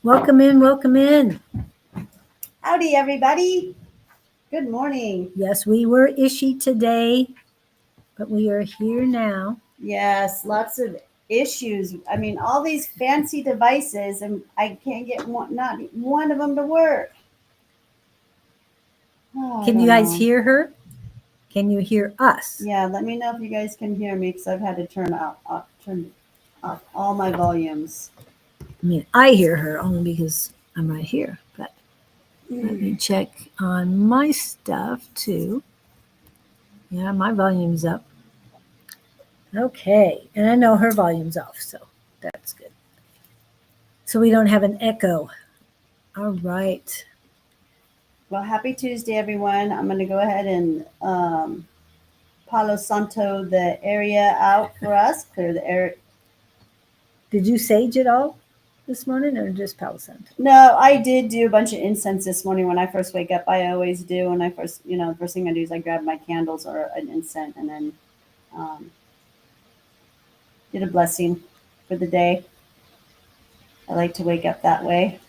Welcome in, welcome in. Howdy, everybody. Good morning. Yes, we were ishy today, but we are here now. Yes, lots of issues. I mean, all these fancy devices, and I can't get not one of them to work. Oh, I Can you don't guys know. hear her? Can you hear us? Yeah, let me know if you guys can hear me because I've had to turn off all my volumes. I mean, I hear her only because I'm right here, but let me check on my stuff too. Yeah, my volume's up. Okay, and I know her volume's off, so that's good. So we don't have an echo. All right. Well, happy Tuesday, everyone. I'm going to go ahead and Palo Santo the area out for us, clear the air. Did you sage it all this morning or just Palo Santo? No, I did do a bunch of incense this morning when I first wake up. I always do. When I first, the first thing I do is I grab my candles or an incense and then um, did a blessing for the day. I like to wake up that way.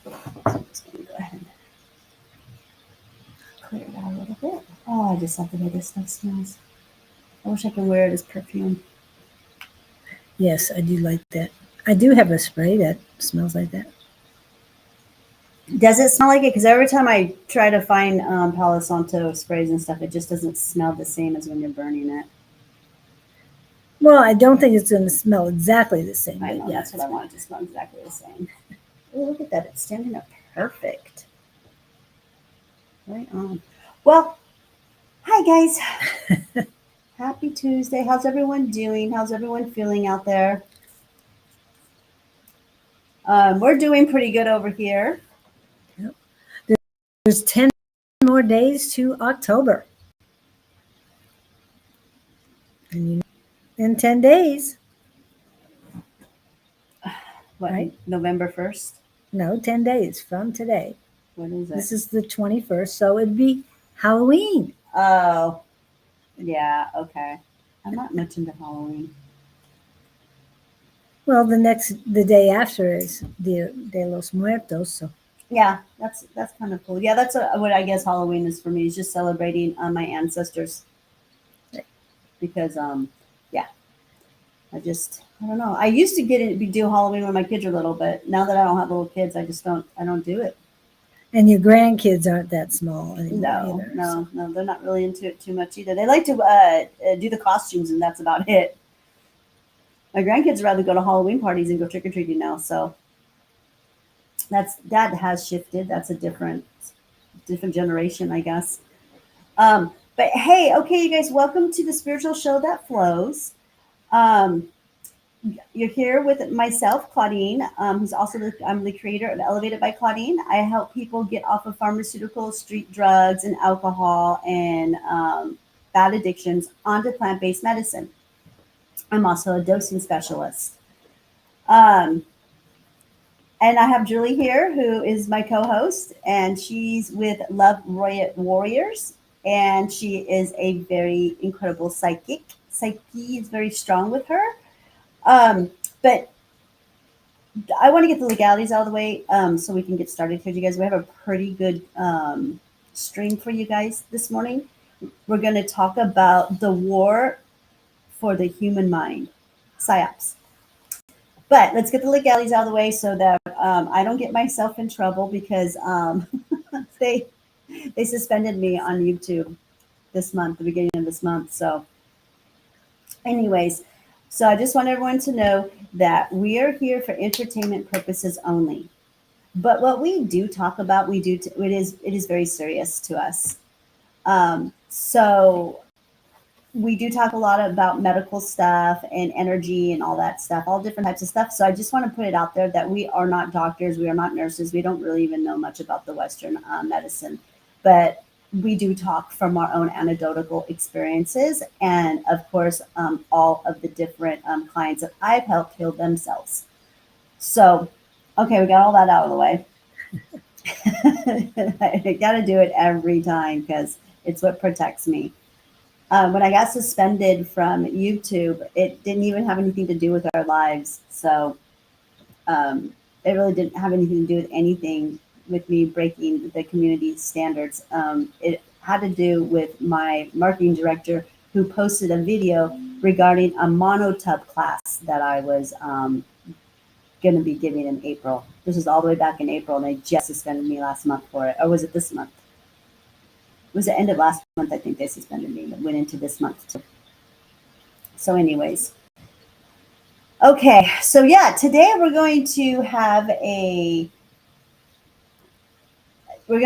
So I'm just going to go ahead and clear it out a little bit. Oh, I just love the way this stuff smells. I wish I could wear it as perfume. Yes, I do like that. I do have a spray that smells like that. Does it smell like it? Because every time I try to find Palo Santo sprays and stuff, it just doesn't smell the same as when you're burning it. Well, I don't think it's going to smell exactly the same, I but know, yeah. that's what I want it to smell exactly the same. Oh, look at that. It's standing up perfect. Right on. Well, hi, guys. Happy Tuesday. How's everyone doing? How's everyone feeling out there? We're doing pretty good over here. Yep. There's 10 more days to October. And in 10 days, What, right? November 1st? No, 10 days from today. What is it? This is the 21st, so it'd be Halloween. Oh, yeah, okay. I'm not much into Halloween. Well, the day after is Dia de los Muertos, so Yeah, that's kind of cool. Yeah, that's what I guess Halloween is for me. Is just celebrating my ancestors because yeah, I don't know. I used to do Halloween when my kids were little, but now that I don't have little kids, I don't do it. and your grandkids aren't that small anymore No, either. So. no, no, they're not really into it too much either. They like to do the costumes, and that's about it. My grandkids rather go to Halloween parties and go trick or treating now. So that has shifted. That's a different generation, I guess. But hey, okay, you guys, welcome to the spiritual show that flows. Um, you're here with myself, Claudine, who's also I'm the creator of Elevated by Claudine. I help people get off of pharmaceuticals, street drugs, and alcohol and bad addictions onto plant-based medicine. I'm also a dosing specialist. Um, and I have Julie here, who is my co-host, and she's with Love Royal Warriors, and she is a very incredible psychic. Psyche is very strong with her. But I want to get the legalities out of the way so we can get started here, you guys. We have a pretty good stream for you guys this morning. We're going to talk about the war for the human mind, psyops. But let's get the legalities out of the way so that I don't get myself in trouble because they they suspended me on YouTube this month, the beginning of this month. So, anyways, so I just want everyone to know that we are here for entertainment purposes only. But what we do talk about, it is very serious to us. So we do talk a lot about medical stuff and energy and all that stuff, all different types of stuff. So I just want to put it out there that we are not doctors, we are not nurses, we don't really even know much about the Western medicine, but we do talk from our own anecdotal experiences and, of course, all of the different clients that I've helped heal themselves. So, okay, we got all that out of the way. I got to do it every time because it's what protects me. When I got suspended from YouTube, it didn't even have anything to do with our lives. So it really didn't have anything to do with anything with me breaking the community standards. It had to do with my marketing director who posted a video regarding a monotub class that I was going to be giving in April. This is all the way back in April, and they just suspended me last month for it. Or was it this month? It was the end of last month, I think they suspended me, but went into this month too. So anyways. Okay, so yeah, today we're going to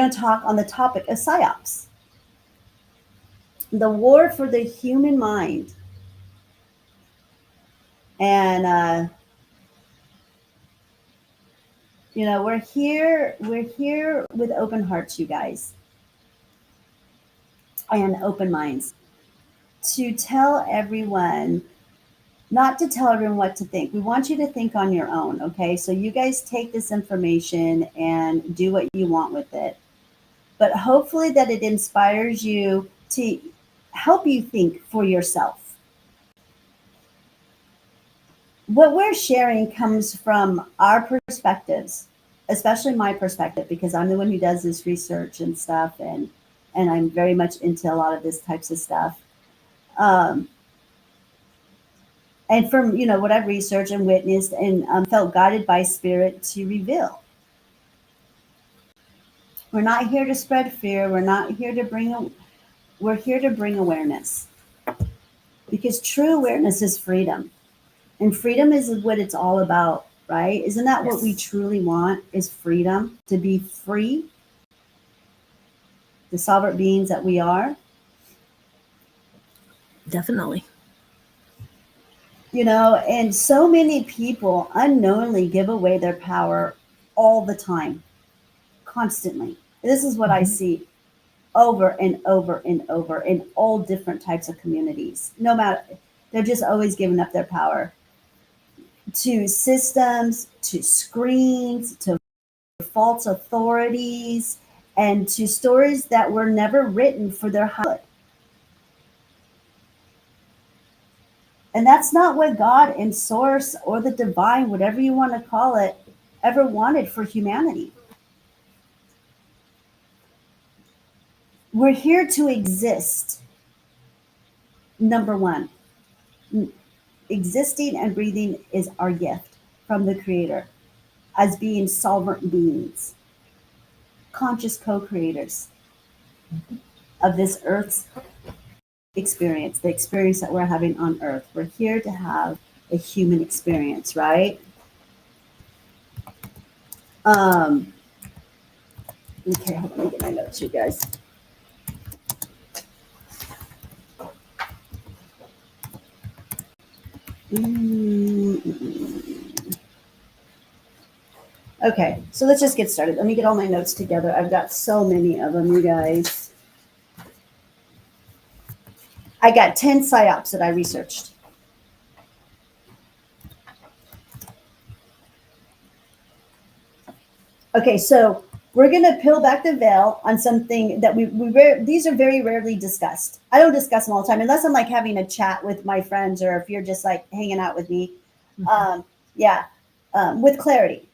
talk on the topic of psyops. The war for the human mind. And we're here with open hearts, you guys, and open minds to tell everyone, not to tell everyone what to think. We want you to think on your own, okay? So you guys take this information and do what you want with it. But hopefully that it inspires you to help you think for yourself. What we're sharing comes from our perspectives, especially my perspective, because I'm the one who does this research and stuff, and I'm very much into a lot of this types of stuff. And from what I've researched and witnessed and felt guided by spirit to reveal. We're not here to spread fear. We're not here to we're here to bring awareness, because true awareness is freedom, and freedom is what it's all about, right? Isn't that what we truly want? Is freedom, to be free, the sovereign beings that we are. Definitely. And so many people unknowingly give away their power all the time, constantly. This is what I see over and over and over in all different types of communities. No matter, they're just always giving up their power to systems, to screens, to false authorities, and to stories that were never written for their good. And that's not what God and Source or the divine, whatever you want to call it, ever wanted for humanity. We're here to exist. Number one, existing and breathing is our gift from the Creator as being sovereign beings, conscious co-creators of this Earth's experience, the experience that we're having on Earth. We're here to have a human experience, right? Okay, hold on, let me get my notes, you guys. Okay, so let's just get started. Let me get all my notes together. I've got so many of them, you guys. I got 10 psyops that I researched. Okay, so we're going to peel back the veil on something that these are very rarely discussed. I don't discuss them all the time, unless I'm like having a chat with my friends, or if you're just like hanging out with me. With clarity,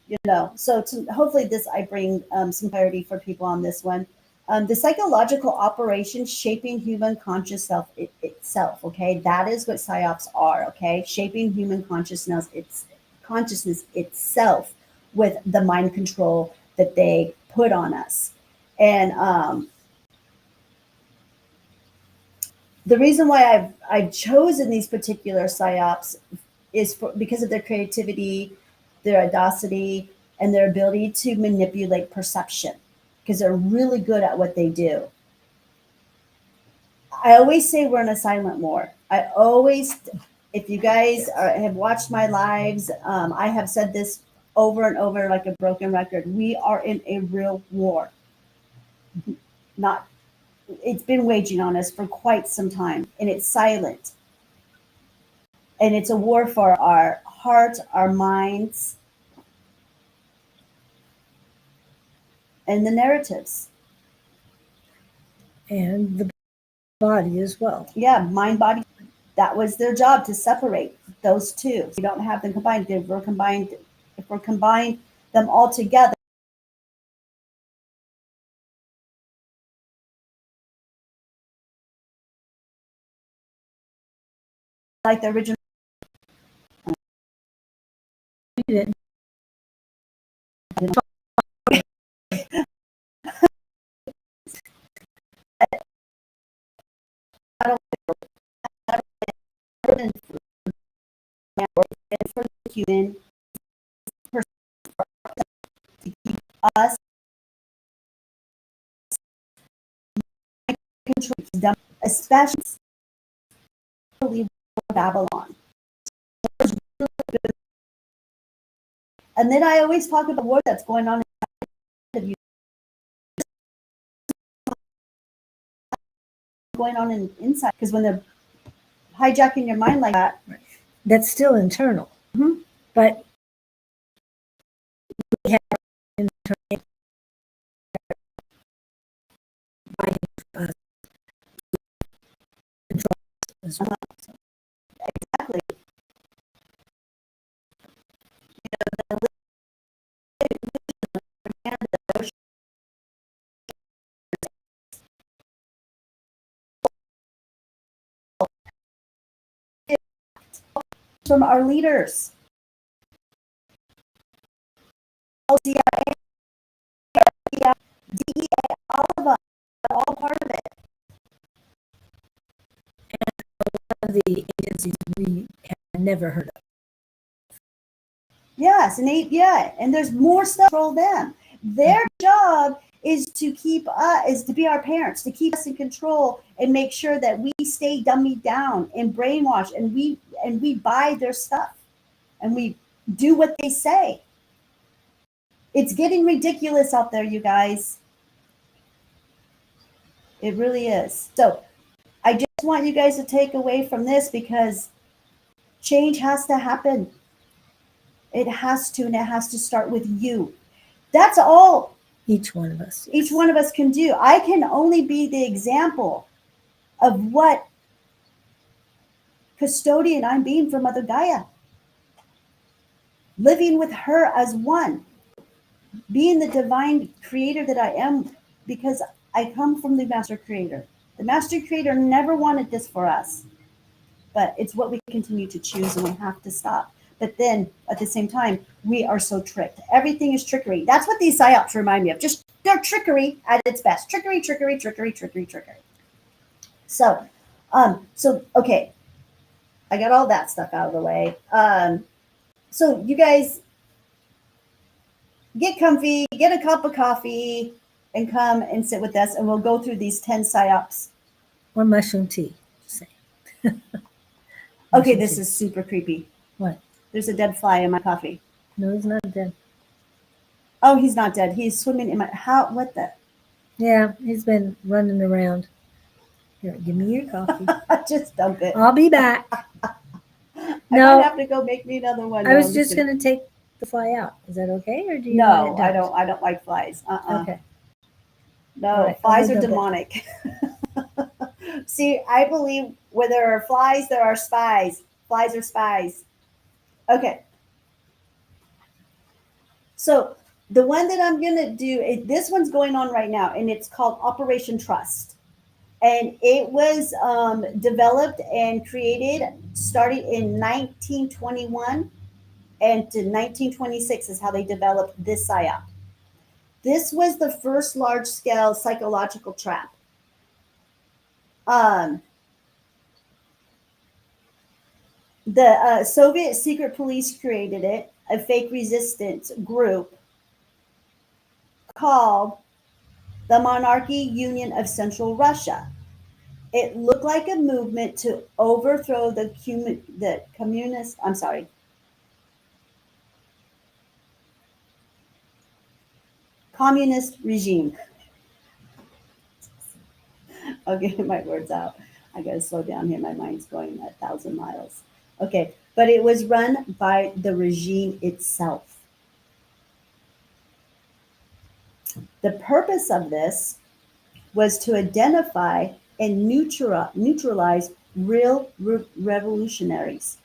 So hopefully I bring some clarity for people on this one. The psychological operation shaping human conscious self itself. Okay, that is what psyops are. Okay, shaping human consciousness itself with the mind control that they put on us. And the reason why I've chosen these particular psyops is because of their creativity, their audacity, and their ability to manipulate perception, because they're really good at what they do. I always say we're in a silent war. If you guys have watched my lives, I have said this over and over like a broken record. We are in a real war. It's been waging on us for quite some time, and it's silent. And it's a war for our heart, our minds, and the narratives. And the body as well. Yeah, mind, body. That was their job, to separate those two. We don't have them combined. If we're combined them all together. Like the original. You didn't. For the human to keep us control, especially Babylon. And then I always talk about the war that's going on in you, going on inside, because when they're hijacking your mind like that, That's still internal. Mhm. But we have internal by control as well. exactly. From our leaders, CIA, DEA, all of us, are all part of it. One of the agencies we have never heard of. Yes, and there's more stuff to control them. Their job is to keep us, is to be our parents, to keep us in control and make sure that we stay dummied down and brainwashed, and we buy their stuff and we do what they say. It's getting ridiculous out there, you guys. It really is. So I just want you guys to take away from this, because change has to happen. It has to, and it has to start with you. That's all Each one of us. each one of us can do. I can only be the example of what custodian I'm being for Mother Gaia. Living with her as one. Being the divine creator that I am, because I come from the master creator. The master creator never wanted this for us, but it's what we continue to choose, and we have to stop. But then at the same time, we are so tricked. Everything is trickery. That's what these psyops remind me of. Just they're trickery at its best. Trickery, trickery, trickery, trickery, trickery. So, okay, I got all that stuff out of the way. So you guys get comfy, get a cup of coffee, and come and sit with us, and we'll go through these 10 psyops. Or mushroom tea. Say. Okay, this is super creepy. What? There's a dead fly in my coffee. No, he's not dead. Oh, he's not dead. He's swimming in my, what the? Yeah, he's been running around. Here, give me your coffee. Just dump it. I'll be back. I No. might have to go make me another one. I was just going to take the fly out. Is that okay, or do you? No, want it dumped? I don't like flies. Okay. No, All right, flies I'll are go dump demonic. See, I believe where there are flies, there are spies. Flies are spies. Okay. So the one that I'm going to do, this one's going on right now, and it's called Operation Trust. And it was developed and created, started in 1921, and to 1926 is how they developed this psyop. This was the first large-scale psychological trap. The Soviet secret police created it, a fake resistance group called the Monarchy Union of Central Russia. It looked like a movement to overthrow the communist regime. I'll get my words out. I got to slow down here. My mind's going 1,000 miles. Okay, but it was run by the regime itself. The purpose of this was to identify and neutralize real revolutionaries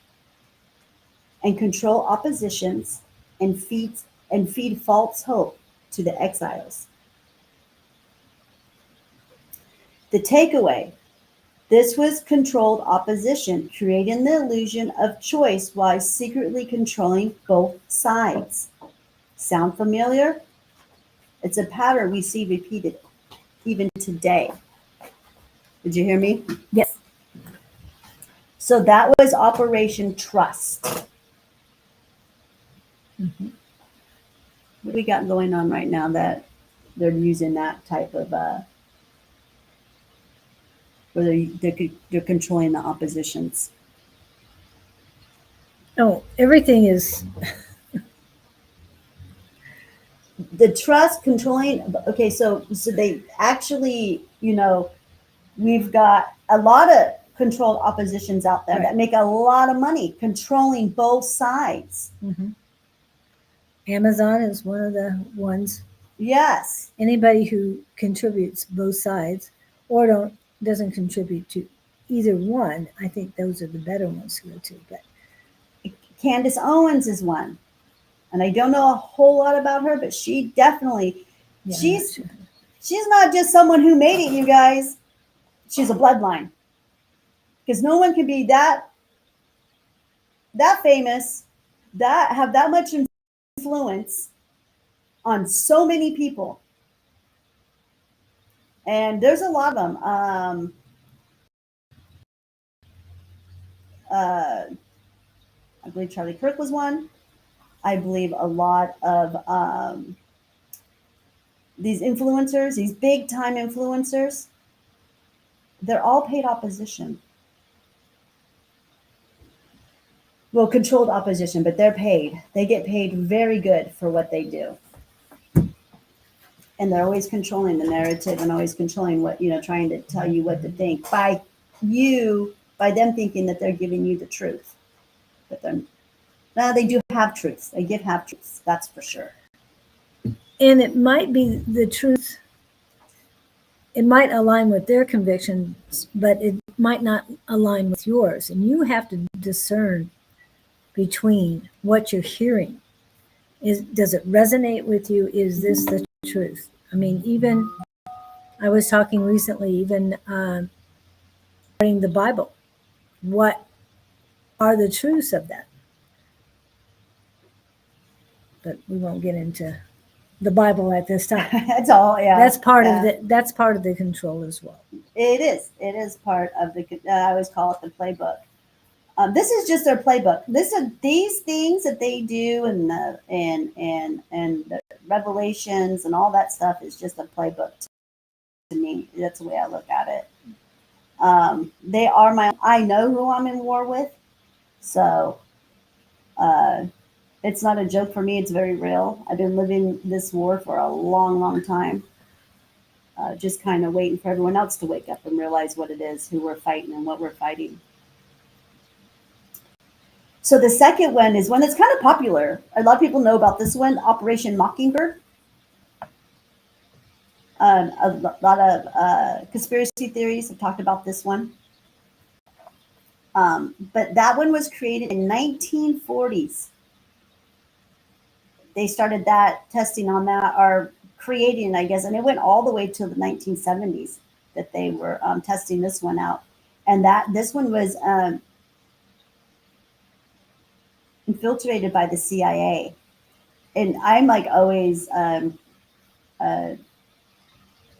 and control oppositions and feed and feed false hope to the exiles. The takeaway: this was controlled opposition, creating the illusion of choice while secretly controlling both sides. Sound familiar? It's a pattern we see repeated even today. Did you hear me? Yes. So that was Operation Trust. Mhm. What do we got going on right now that they're using that type of, where they're controlling the oppositions? Oh, everything is. The trust controlling, okay, so they actually, we've got a lot of controlled oppositions out there that Right. make a lot of money controlling both sides. Mhm. Amazon is one of the ones. Yes. Anybody who contributes both sides or doesn't contribute to either one, I think those are the better ones to go to. But Candace Owens is one. And I don't know a whole lot about her, but she definitely, yeah, I'm not she's sure. she's not just someone who made it, you guys. She's a bloodline. Because no one can be that famous, that have that much influence on so many people. And there's a lot of them. I believe Charlie Kirk was one. I believe a lot of these influencers, these big time influencers, they're all paid opposition. Well, controlled opposition, but they're paid. They get paid very good for what they do. And they're always controlling the narrative and always controlling what, trying to tell you what to think by them thinking that they're giving you the truth. But they do have truths. They give half truths. That's for sure. And it might be the truth. It might align with their convictions, but it might not align with yours. And you have to discern between what you're hearing. Does it resonate with you? Is this the truth? I mean, even I was talking recently, even reading the Bible. What are the truths of that? But we won't get into the Bible at this time. That's all. Yeah. That's part of the control as well. It is. It is part of the. I always call it the playbook. This is just their playbook. These things that they do, and the revelations and all that stuff is just a playbook to me. That's the way I look at it. They are I know who I'm in war with, so it's not a joke for me. It's very real. I've been living this war for a long, long time. Just kind of waiting for everyone else to wake up and realize what it is, who we're fighting and what we're fighting. So the second one is one that's kind of popular. A lot of people know about this one, Operation Mockingbird. A lot of conspiracy theories have talked about this one. But that one was created in 1940s. They started that testing on that, or creating, I guess, and it went all the way to the 1970s that they were testing this one out. And this one was infiltrated by the CIA. And I'm like always, I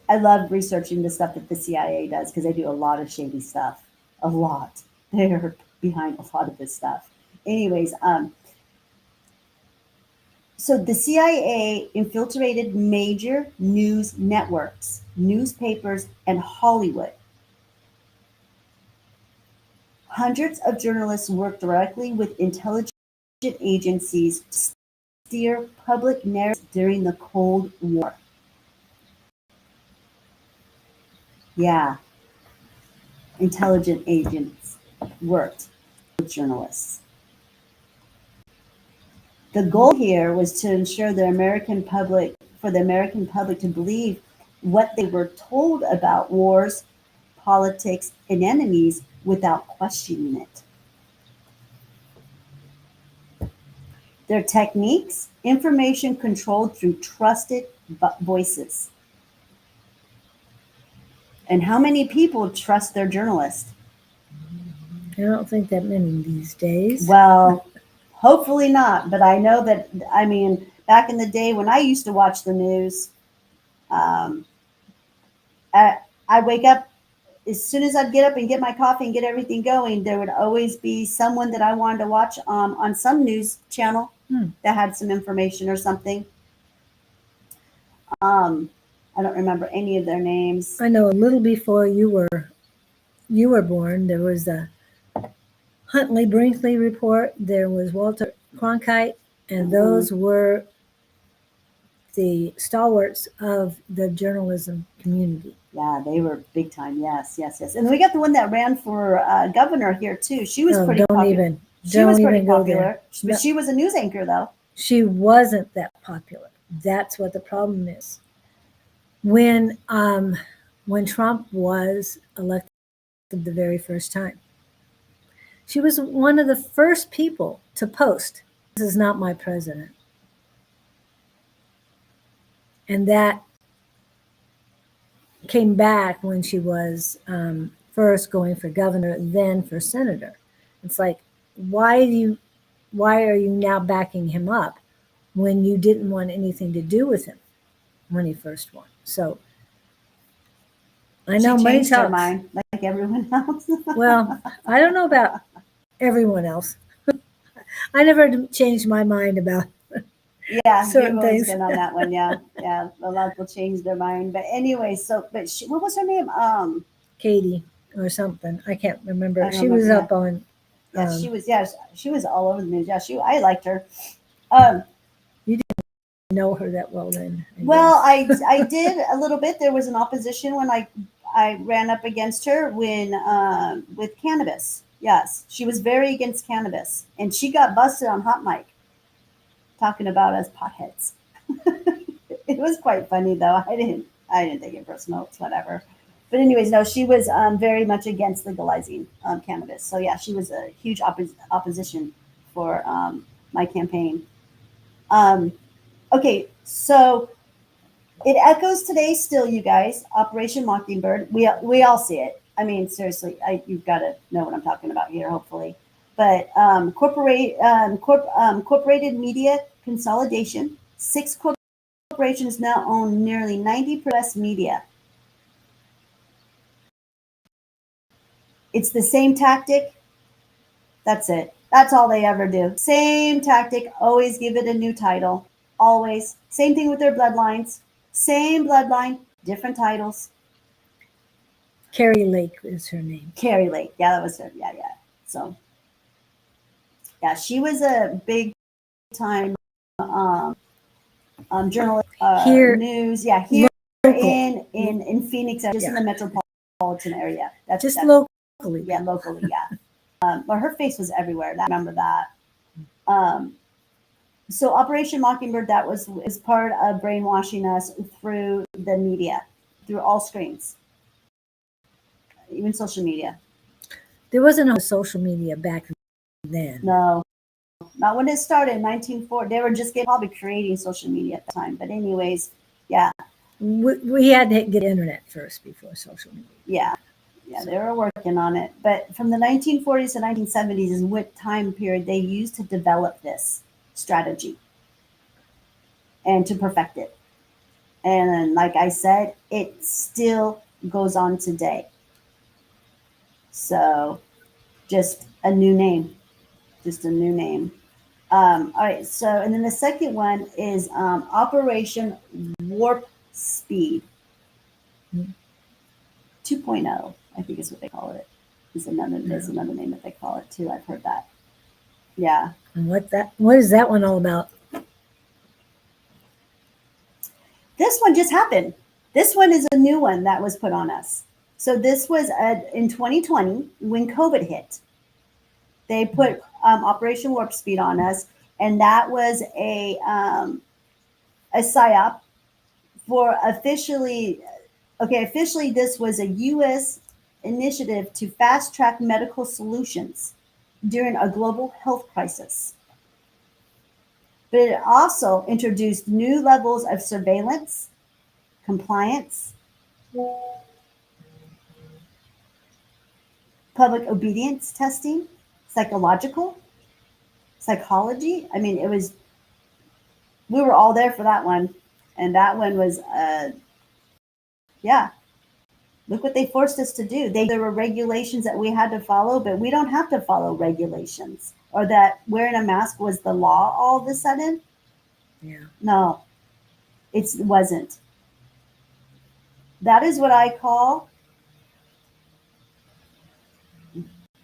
love researching the stuff that the CIA does because they do a lot of shady stuff. A lot. They're behind a lot of this stuff. Anyways, so the CIA infiltrated major news networks, newspapers, and Hollywood. Hundreds of journalists worked directly with intelligence agencies to steer public narratives during the Cold War. Yeah, intelligence agents worked with journalists. The goal here was to ensure the American public to believe what they were told about wars, politics, and enemies without questioning it. Their techniques, information controlled through trusted voices. And how many people trust their journalist? I don't think that many these days. Well, hopefully not. But I know that, I mean, back in the day when I used to watch the news, I wake up, as soon as I'd get up and get my coffee and get everything going, there would always be someone that I wanted to watch on some news channel that had some information or something. I don't remember any of their names. I know a little before you were born, there was a Huntley Brinkley report. There was Walter Cronkite, and those were the stalwarts of the journalism community. Yeah, they were big time. Yes, yes, yes. And we got the one that ran for governor here too. She was pretty popular. She was pretty popular, but she was a news anchor though. She wasn't that popular. That's what the problem is. When Trump was elected the very first time, she was one of the first people to post, "This is not my president." And that came back when she was first going for governor, then for senator. It's like, why are you now backing him up when you didn't want anything to do with him when he first won? So I know she money changed her talks. mind, like everyone else. Well, I don't know about everyone else. I never changed my mind about certain you've always things. been on that one. Yeah, yeah. A lot of people change their mind, but anyway. So, but what was her name? Katie or something. I can't remember. I don't She was remember. up on. Yeah, she was. Yeah, she was all over the news. Yeah, I liked her. You didn't know her that well then. Well, I did a little bit. There was an opposition when I ran up against her when with cannabis. Yes, she was very against cannabis, and she got busted on hot mic talking about us potheads. It was quite funny though. I didn't take it personal. It's whatever. But anyways, no, she was very much against legalizing cannabis. So yeah, she was a huge opposition for my campaign. Okay, so it echoes today still, you guys. Operation Mockingbird. We all see it. I mean, seriously, you've got to know what I'm talking about here, hopefully. But corporated media consolidation. 6 corporations now own nearly 90% media. It's the same tactic. That's it. That's all they ever do. Same tactic. Always give it a new title. Always. Same thing with their bloodlines. Same bloodline, different titles. Carrie Lake is her name. Carrie Lake. Yeah, that was her. Yeah, yeah. So, yeah, she was a big time journalist. Here, news. Yeah, here local. in Phoenix, just in the metropolitan area. That's just locally. Yeah, locally. Yeah. Well, her face was everywhere. I remember that. So Operation Mockingbird, that was part of brainwashing us through the media, through all screens, even social media. There wasn't no social media back then. No, not when it started in 1940. They were just probably creating social media at the time. But anyways, yeah. We had to get internet first before social media. Yeah. Yeah, they were working on it. But from the 1940s to 1970s is what time period they used to develop this strategy and to perfect it. And like I said, it still goes on today. So just a new name. Just a new name. All right, so and then the second one is Operation Warp Speed 2.0, I think is what they call it. There's another name that they call it too. I've heard that. Yeah. And what is that one all about? This one just happened. This one is a new one that was put on us. So this was in 2020 when COVID hit. They put Operation Warp Speed on us, and that was a PSYOP for officially. Okay, officially, this was a U.S. initiative to fast track medical solutions during a global health crisis. but it also introduced new levels of surveillance, compliance, public obedience testing, psychology. I mean, it was, we were all there for that one. And that one was, yeah, look what they forced us to do. There were regulations that we had to follow, but we don't have to follow regulations, or that wearing a mask was the law all of a sudden. Yeah. No, it wasn't. That is what I call,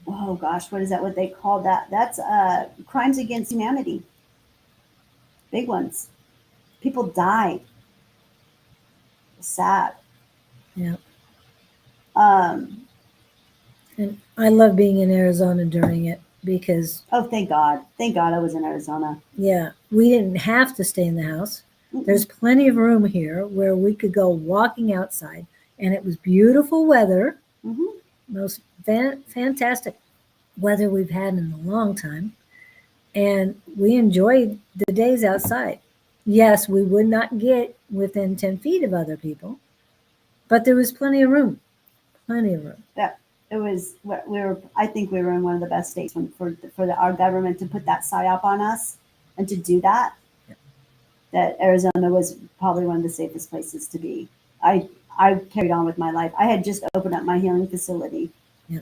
oh gosh, what is that? What they call that? That's crimes against humanity. Big ones. People died. Sad. Yeah. Um, And I love being in Arizona during it because, oh, thank God. Thank God I was in Arizona. yeah, we didn't have to stay in the house. Mm-mm. There's plenty of room here where we could go walking outside, and it was beautiful weather, Mhm. most fantastic weather we've had in a long time. And we enjoyed the days outside. Yes, we would not get within 10 feet of other people, but there was plenty of room. Plenty of room. That it was, we were, I think we were in one of the best states our government to put that psyop on us and to do that. That Arizona was probably one of the safest places to be. I carried on with my life. I had just opened up my healing facility, Yeah.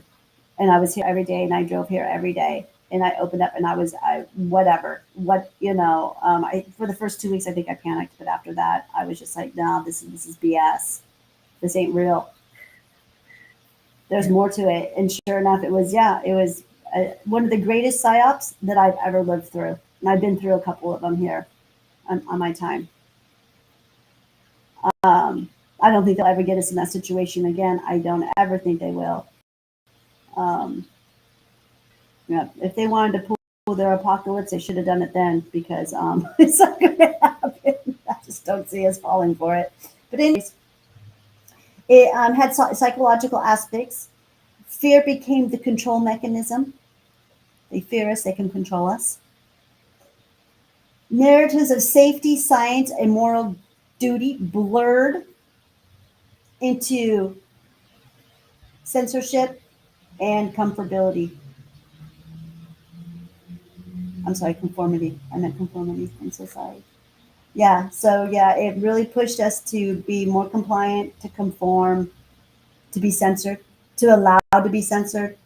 and I was here every day, and I drove here every day, and I opened up, and I whatever, what, I, for the first 2 weeks I think I panicked, but after that I was just like, no, this is BS. This ain't real. There's more to it. And sure enough, it was one of the greatest psyops that I've ever lived through. And I've been through a couple of them here on my time. I don't think they'll ever get us in that situation again. I don't ever think they will. Yeah, if they wanted to pull their apocalypse, they should have done it then, because it's not going to happen. I just don't see us falling for it. But anyways, it had psychological aspects. Fear became the control mechanism. They fear us, they can control us. Narratives of safety, science, and moral duty blurred into censorship and comfortability. I'm sorry, conformity. I meant conformity. I'm so sorry. Yeah, so yeah, it really pushed us to be more compliant, to conform, to be censored, to allow to be censored.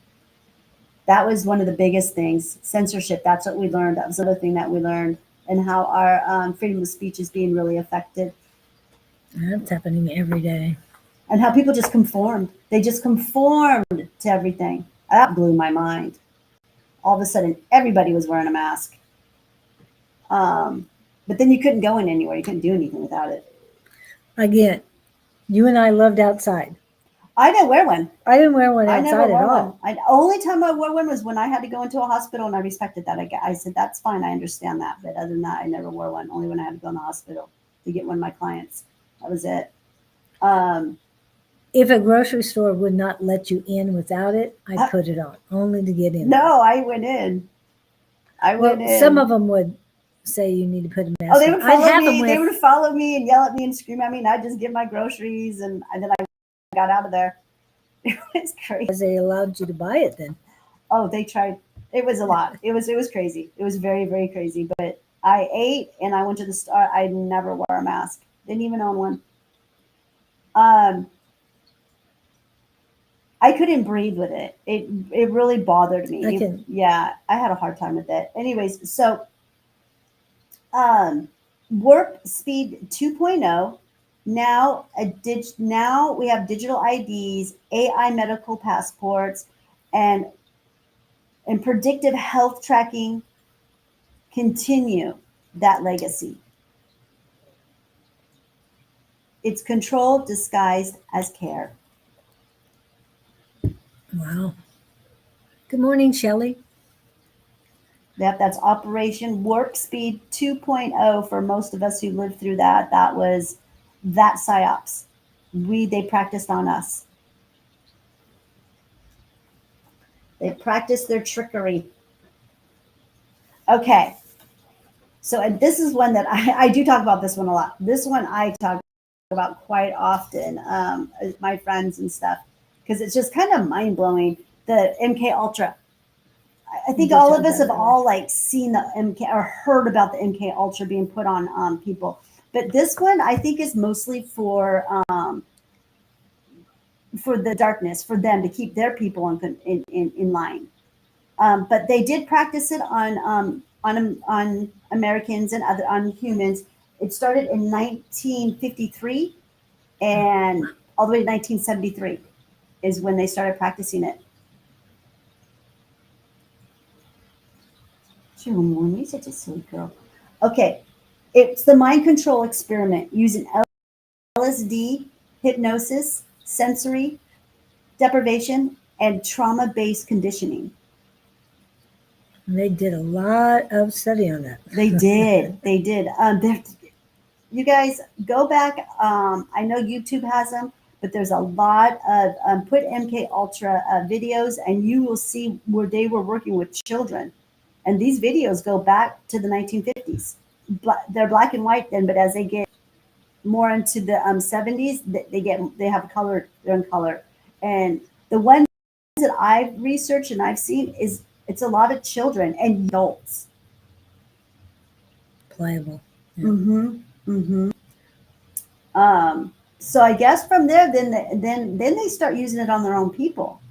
That was one of the biggest things. Censorship, that's what we learned. That was another thing that we learned, and how our freedom of speech is being really affected. That's happening every day. And how people just conformed. They just conformed to everything. That blew my mind. All of a sudden, everybody was wearing a mask. But then you couldn't go in anywhere. You couldn't do anything without it. Again, you and I loved outside. I didn't wear one. I didn't wear one I never outside wore at all. one. Only time I wore one was when I had to go into a hospital, and I respected that. I said, that's fine. I understand that. But other than that, I never wore one. Only when I had to go in the hospital to get one of my clients. That was it. If a grocery store would not let you in without it, I'd put it on, only to get in. No, I went in. Some of them would say you need to put a mask Oh, they on. would I'd follow have them me. with, They would follow me and yell at me and scream at me, and I'd just get my groceries, and then I got out of there. It was crazy. because they allowed you to buy it then. Oh, they tried. It was a lot. It was crazy. It was very, very crazy. But I ate, and I went to the store. I never wore a mask. Didn't even own one. I couldn't breathe with it. It really bothered me. Yeah, I had a hard time with it. Anyways, so Warp Speed 2.0. Now we have digital IDs, AI medical passports, and predictive health tracking continue that legacy. It's control disguised as care. Wow. Good morning, Shelley. That's Operation Warp Speed 2.0 for most of us who lived through that. That was that psyops. They practiced on us. They practiced their trickery. Okay. So and this is one that I do talk about this one a lot. This one I talk about quite often, my friends and stuff, because it's just kind of mind blowing. The MK Ultra. I think all of us have all like seen the MK or heard about the MK Ultra being put on people, but this one I think is mostly for the darkness, for them to keep their people in line. But they did practice it on Americans and on humans. It started in 1953, and all the way to 1973 is when they started practicing it. You're such a silly girl. Okay, it's the mind control experiment using LSD, hypnosis, sensory deprivation, and trauma-based conditioning. They did a lot of study on that. They did. They did. You guys go back. I know YouTube has them, but there's a lot of put MK Ultra videos, and you will see where they were working with children. And these videos go back to the 1950s. They're black and white then, but as they get more into the 70s, they have color. They're in color, and the ones that I've researched and I've seen it's a lot of children and adults. Pliable. Yeah. Mm-hmm. So I guess from there, then they start using it on their own people.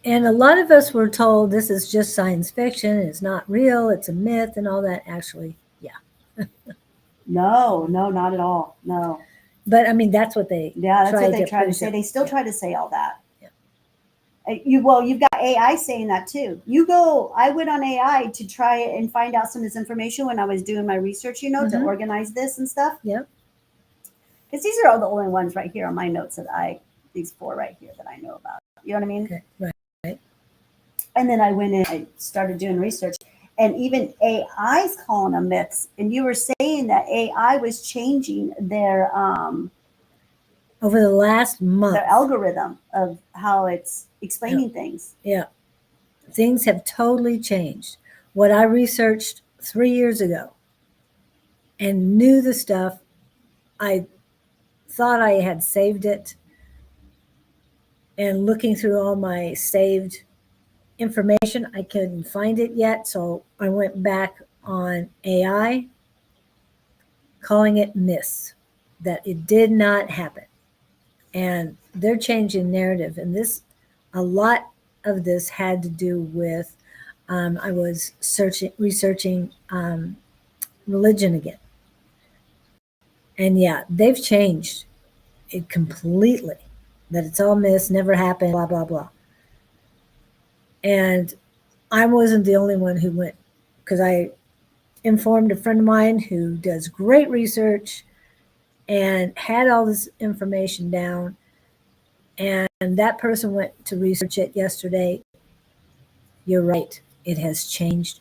And a lot of us were told this is just science fiction, it's not real, it's a myth and all that. Actually, yeah. No, not at all. No. But I mean, that's what they try to say. They still try to say all that. Yeah. You've got AI saying that too. I went on AI to try and find out some of this information when I was doing my research, to organize this and stuff. Yep. Because these are all the only ones right here on my notes these 4 right here that I know about. You know what I mean? Okay. Right. And then I went in, I started doing research, and even AI's calling them myths. And you were saying that AI was changing their over the last month, their algorithm of how it's explaining things. Yeah, things have totally changed. What I researched 3 years ago and knew the stuff, I thought I had saved it, and looking through all my saved information, I couldn't find it yet. So I went back on AI, calling it myths, that it did not happen. And they're changing narrative. And a lot of this had to do with, I was researching religion again. And yeah, they've changed it completely, that it's all myths, never happened, blah, blah, blah. And I wasn't the only one who went, because I informed a friend of mine who does great research and had all this information down. And that person went to research it yesterday. You're right. It has changed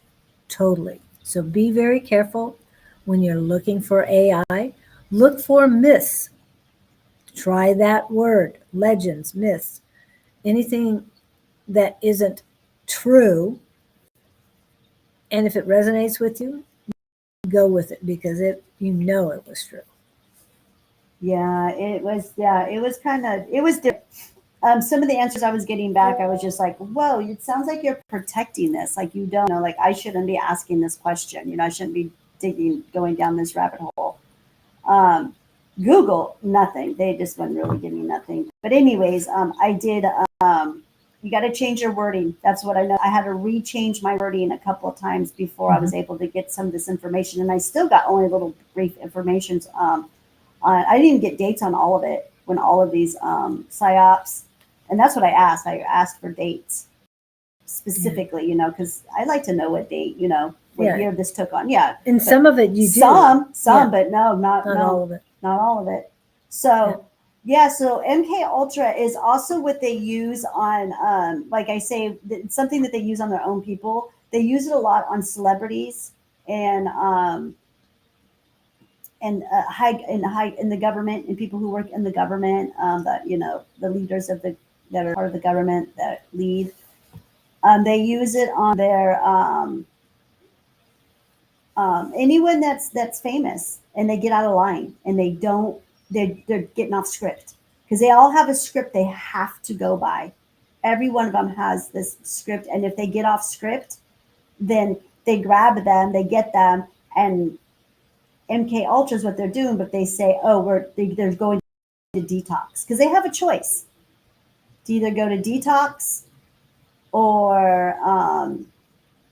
totally. So be very careful when you're looking for AI. Look for myths. Try that word, legends, myths, anything that isn't true. And if it resonates with you, go with it, because it was true. Yeah, it was different. Some of the answers I was getting back, I was just like, whoa, it sounds like you're protecting this. Like, you don't know, like, I shouldn't be asking this question. I shouldn't be going down this rabbit hole. Google, nothing. They just wouldn't really give me nothing. But anyways, I did, you got to change your wording. That's what I know. I had to rechange my wording a couple of times before I was able to get some of this information. And I still got only little brief information. I didn't even get dates on all of it when all of these psyops. And that's what I asked. I asked for dates specifically, because I like to know what date, what year this took on. Yeah. And some of it you do. Some, but no, not all of it. Not all of it. So, so MK Ultra is also what they use on, like I say, it's something that they use on their own people. They use it a lot on celebrities and in the government, and people who work in the government, the leaders that are part of the government that lead. They use it on their anyone that's famous and they get out of line and they don't they're getting off script because they all have a script they have to go by. Every one of them has this script, and if they get off script, then they grab them, they get them, and MK Ultra is what they're doing, but they say, oh, they're going to detox because they have a choice to either go to detox or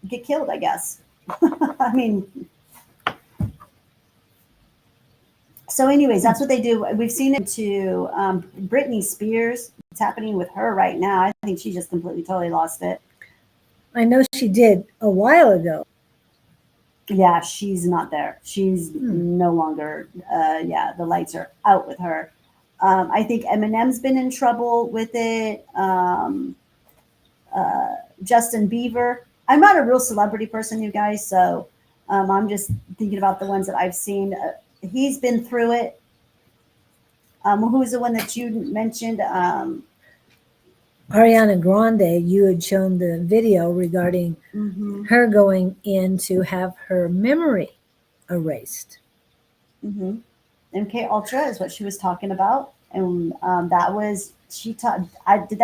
get killed, I guess. I mean, so anyways, that's what they do. We've seen it to Britney Spears. It's happening with her right now. I think she just completely, totally lost it. I know she did a while ago. Yeah, she's not there. She's no longer, the lights are out with her. I think Eminem's been in trouble with it. Justin Bieber. I'm not a real celebrity person, you guys, so I'm just thinking about the ones that I've seen. He's been through it. Who's the one that you mentioned? Ariana Grande, you had shown the video regarding her going in to have her memory erased. MK Ultra is what she was talking about, and that was did that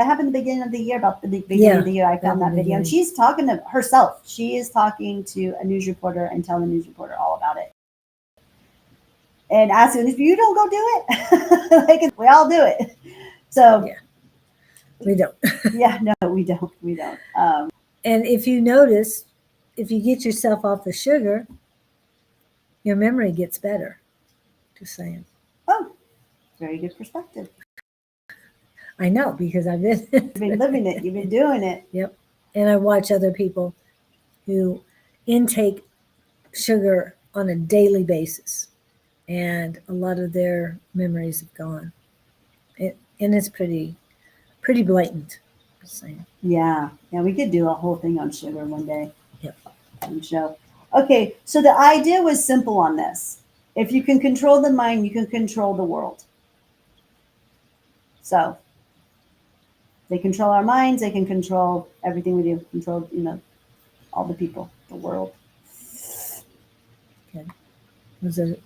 happen at the beginning of the year? About the beginning of the year, I found that video, and she's talking to herself. She is talking to a news reporter and telling the news reporter all about it, and asking if you don't go do it, like we all do it. So yeah, we don't. Yeah, no, we don't. We don't. And if you notice, if you get yourself off the sugar, your memory gets better. Just saying. Oh, very good perspective. I know, because I've You've been living it. You've been doing it. Yep. And I watch other people who intake sugar on a daily basis, and a lot of their memories have gone. And it's pretty blatant. Just saying. Yeah, we could do a whole thing on sugar one day. Yep. On show. Okay, so the idea was simple on this. If you can control the mind, you can control the world. So they control our minds. They can control everything we do. Control, all the people, the world. Okay. Was it?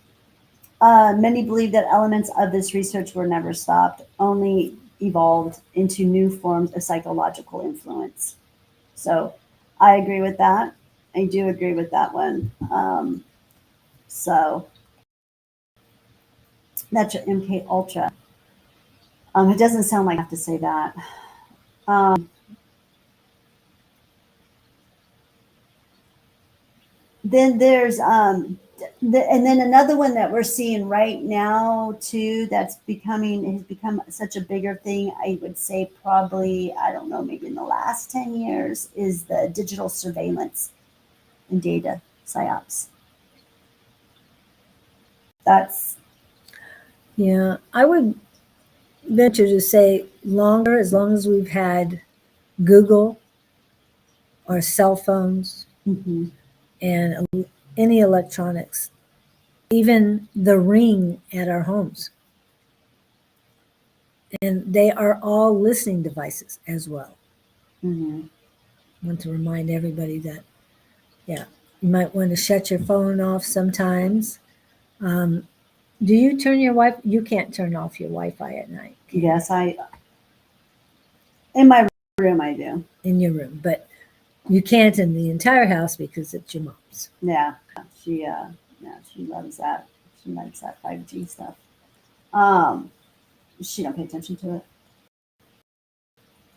Many believe that elements of this research were never stopped, only evolved into new forms of psychological influence. So I agree with that. I do agree with that one. So that's your MK Ultra. It doesn't sound like I have to say that. Then there's and then another one that we're seeing right now too, has become such a bigger thing. I would say probably, I don't know, maybe in the last 10 years, is the digital surveillance and data psyops. That's, Yeah, I would venture to say longer, as long as we've had Google or cell phones and any electronics, even the Ring at our homes. And they are all listening devices as well. I want to remind everybody that, yeah, you might want to shut your phone off sometimes. Do you turn your Wi-Fi? You can't turn off your Wi-Fi at night. yes, in my room I do. In your room, but you can't in the entire house because it's your mom's. Yeah, she loves that. She likes that 5G stuff. She don't pay attention to it.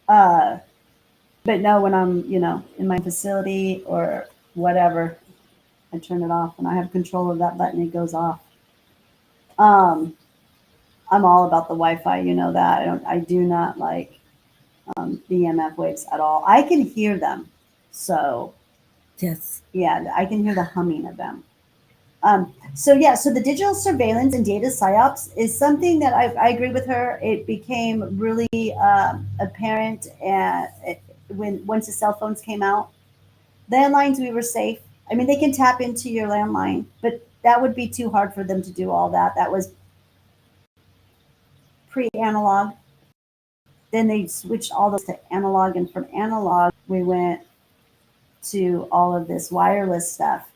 But no, when I'm, in my facility or whatever, I turn it off. When I have control of that button, it goes off. I'm all about the Wi-Fi, you know that. I do not like the EMF waves at all. I can hear them. So Yes. yeah, I can hear the humming of them. So the digital surveillance and data psyops is something that I agree with her. It became really apparent once the cell phones came out. Landlines, we were safe. I mean, they can tap into your landline, but that would be too hard for them to do all that. That was pre-analog. then they switched all those to analog, and from analog we went to all of this wireless stuff.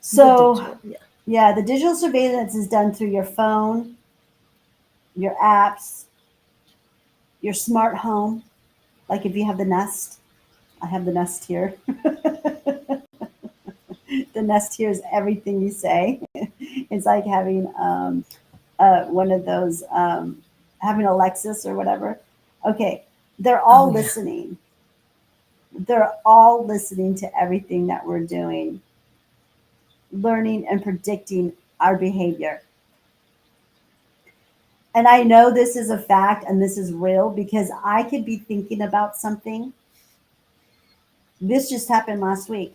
So The digital, yeah, the digital surveillance is done through your phone, your apps, your smart home. Like if you have the Nest, I have the Nest here. The Nest here is everything you say. It's like having one of those, having Alexis or whatever. Okay, they're all Oh, yeah. listening. They're all listening to everything that we're doing, learning and predicting our behavior. And I know this is a fact and this is real because I could be thinking about something. This just happened last week.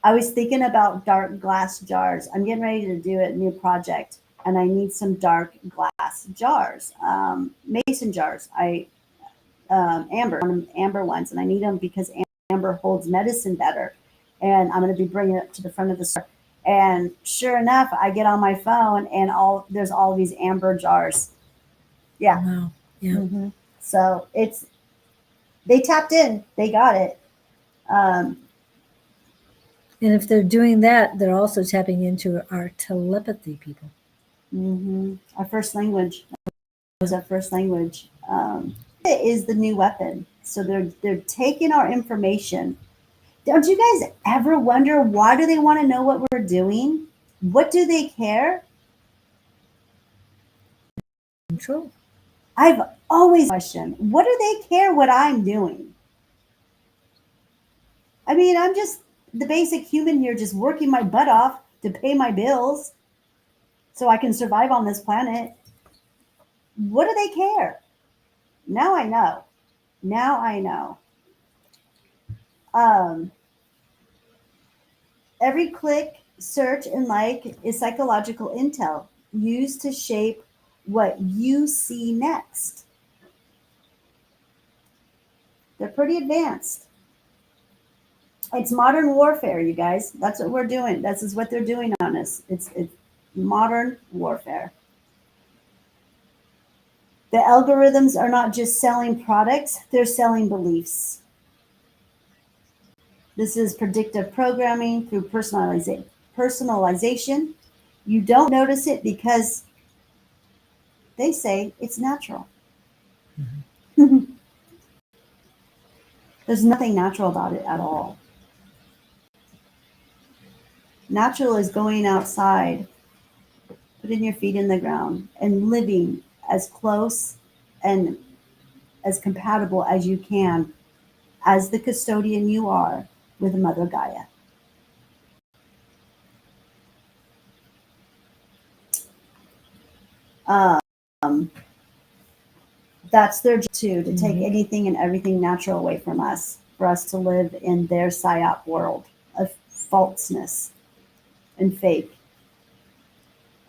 I was thinking about dark glass jars. I'm getting ready to do a new project and I need some dark glass jars, mason jars. Amber ones, and I need them because amber holds medicine better. And I'm going to be bringing it to the front of the store. And sure enough, I get on my phone and there's all these amber jars. Yeah. Wow. Yeah. Mm-hmm. So they tapped in, they got it. And if they're doing that, they're also tapping into our telepathy, people. Our first language. That was our first language. It is the new weapon. So they're taking our information. Don't you guys ever wonder why do they want to know what we're doing? What do they care? Control. I've always questioned, what do they care what I'm doing? I mean, I'm just the basic human here, just working my butt off to pay my bills so I can survive on this planet. What do they care? Now I know. Now I know. Every click, search, and like is psychological intel used to shape what you see next. They're pretty advanced. It's modern warfare, you guys. That's what we're doing. This is what they're doing on us. It's modern warfare. The algorithms are not just selling products, they're selling beliefs. This is predictive programming through personalization. You don't notice it because they say it's natural. Mm-hmm. There's nothing natural about it at all. Natural is going outside, putting your feet in the ground, and living as close and as compatible as you can as the custodian you are with Mother Gaia. That's their job too, to take anything and everything natural away from us, for us to live in their psyop world of falseness and fake.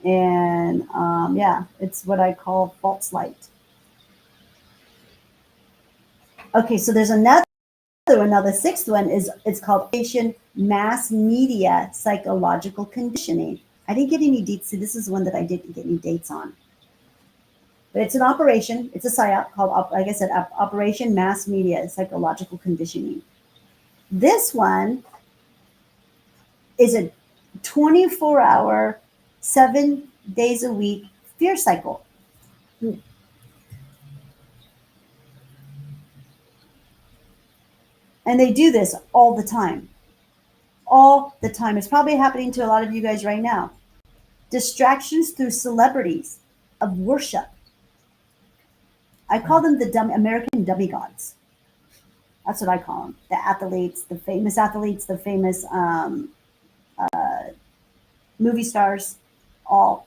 And yeah, it's what I call false light. Okay, so there's another one. Now the sixth one it's called mass media psychological conditioning. I didn't get any dates. See, this is one that I didn't get any dates on. But it's an operation. It's a psyop called, like I said, Operation Mass Media Psychological Conditioning. This one is a 24-hour, 7 days a week fear cycle. And they do this all the time. All the time. It's probably happening to a lot of you guys right now. Distractions through celebrities of worship. I call them the American demigods. That's what I call them. The athletes, the famous movie stars, all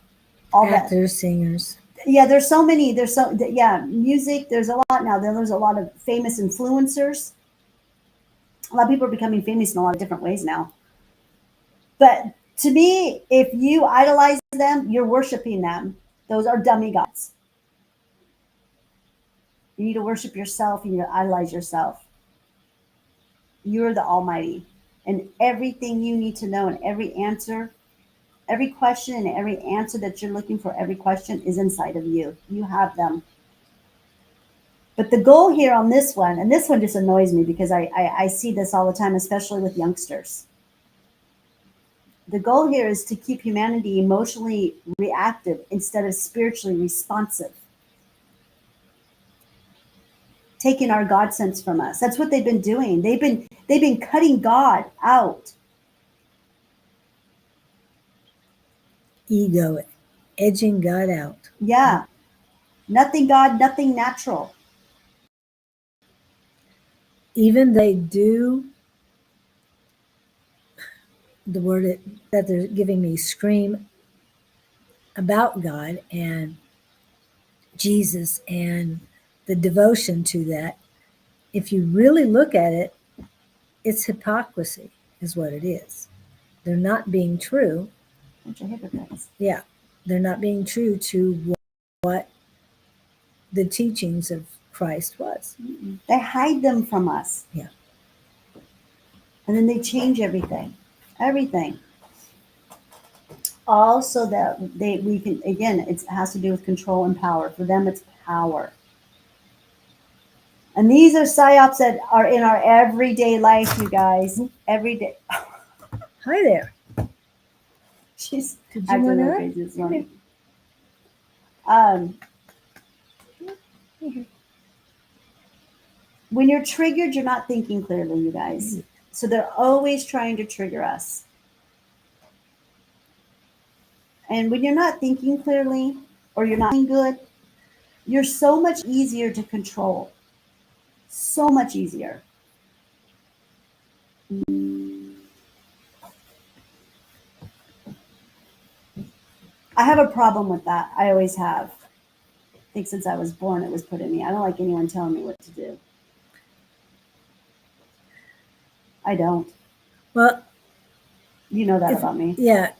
Actors, that. singers. Yeah, there's so many. Music. There's a lot now. Then there's a lot of famous influencers. A lot of people are becoming famous in a lot of different ways now. But to me, if you idolize them, you're worshiping them. Those are demigods. You need to worship yourself. You need to idolize yourself. You're the Almighty. And everything you need to know and every answer, every question and every answer that you're looking for, every question is inside of you. You have them. But the goal here on this one, and this one just annoys me because I see this all the time, especially with youngsters. The goal here is to keep humanity emotionally reactive instead of spiritually responsive, taking our God sense from us. That's what they've been doing. They've been cutting God out. Ego, edging God out. Yeah. Nothing God, nothing natural. Even they do the word that they're giving me scream about God and Jesus and the devotion to that. If you really look at it, it's hypocrisy, is what it is. They're not being true. Bunch of hypocrites. Yeah, they're not being true to what the teachings of Christ was. They hide them from us. Yeah. And then they change everything. Everything. All so that we can, again, it has to do with control and power. For them, it's power. And these are psyops that are in our everyday life, you guys. Every day. Hi there. She's Did you acting want really to? crazy this morning. When you're triggered, you're not thinking clearly, you guys. So they're always trying to trigger us. And when you're not thinking clearly or you're not feeling good, you're so much easier to control. So much easier. I have a problem with that. I always have. I think since I was born, it was put in me. I don't like anyone telling me what to do. I don't. Well, you know that about me. Yeah.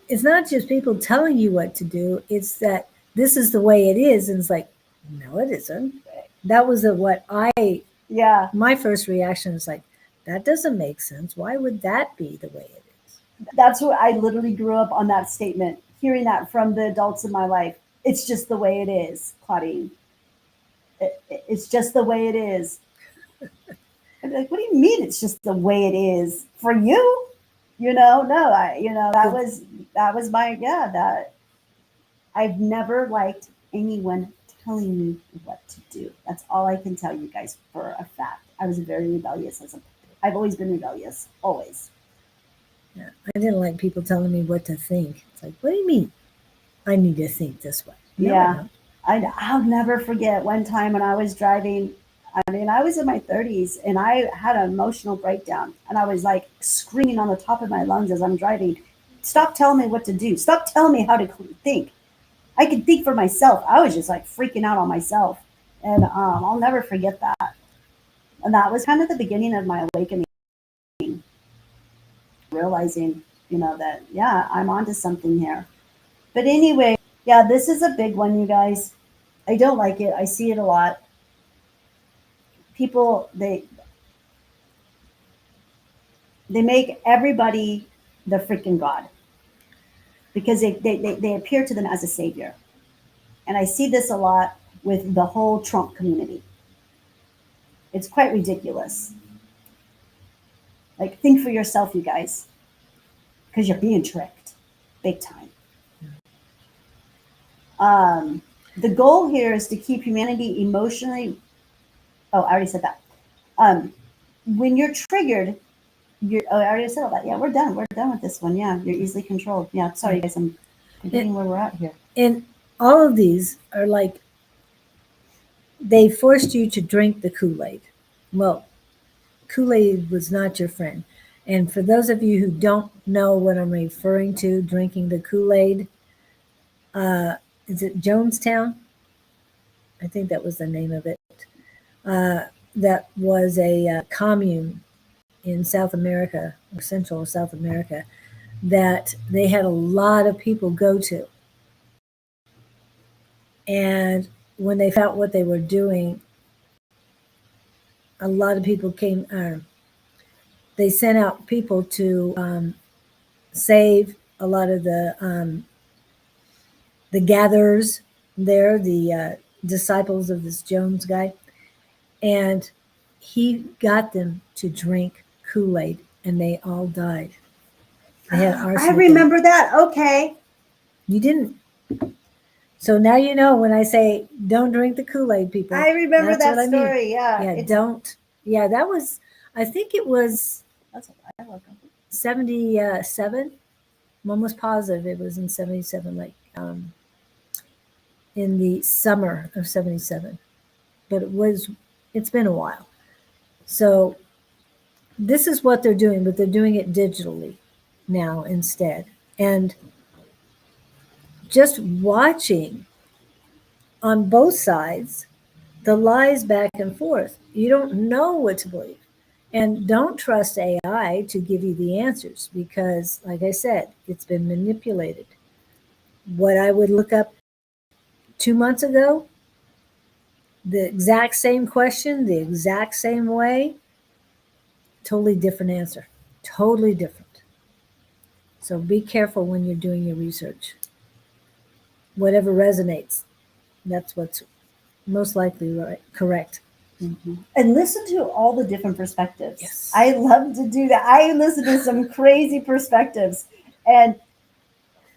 It's not just people telling you what to do. It's that this is the way it is. And it's like, no, it isn't. That was my first reaction is like, that doesn't make sense. Why would that be the way it is? That's what I literally grew up on, that statement, hearing that from the adults in my life. It's just the way it is, Claudene. It's just the way it is. I'd be like, what do you mean it's just the way it is? For you? No, that was that I've never liked anyone telling me what to do. That's all I can tell you guys for a fact. I was very rebellious I've always been rebellious, always. Yeah, I didn't like people telling me what to think. It's like, what do you mean? I need to think this way. No, yeah, I'll never forget one time when I was driving. I mean, I was in my 30s and I had an emotional breakdown and I was like screaming on the top of my lungs as I'm driving. Stop telling me what to do. Stop telling me how to think. I can think for myself. I was just like freaking out on myself. And I'll never forget that. And that was kind of the beginning of my awakening. Realizing, that, yeah, I'm onto something here. But anyway, yeah, this is a big one, you guys. I don't like it. I see it a lot. People, they make everybody the freaking God because they appear to them as a savior. And I see this a lot with the whole Trump community. It's quite ridiculous. Like, think for yourself, you guys, because you're being tricked big time. The goal here is to keep humanity emotionally. Oh, I already said that. When you're triggered, I already said all that. Yeah, we're done. We're done with this one. Yeah, you're easily controlled. Yeah, sorry, guys. I'm forgetting where we're at here. And all of these are like, they forced you to drink the Kool-Aid. Well, Kool-Aid was not your friend. And for those of you who don't know what I'm referring to, drinking the Kool-Aid, is it Jonestown? I think that was the name of it. That was a commune in South America, or Central South America, that they had a lot of people go to. And when they found what they were doing, a lot of people came, they sent out people to save a lot of the gatherers there, the disciples of this Jones guy. And he got them to drink Kool-Aid, and they all died. They had I arsenic in it. remember that. Okay. You didn't. So now you know when I say don't drink the Kool-Aid, people. I remember That's that what I mean. story. Yeah. Yeah, don't. Yeah, that was, I think it was That's what I love. 77. I'm almost positive it was in 77, like in the summer of 77. But it's been a while. So this is what they're doing, but they're doing it digitally now instead. And just watching on both sides the lies back and forth. You don't know what to believe. And don't trust AI to give you the answers because, like I said, it's been manipulated. What I would look up 2 months ago, the exact same question, the exact same way, totally different answer. Totally different. So be careful when you're doing your research. Whatever resonates, that's what's most likely right, correct. Mm-hmm. And listen to all the different perspectives. Yes. I love to do that. I listen to some crazy perspectives. And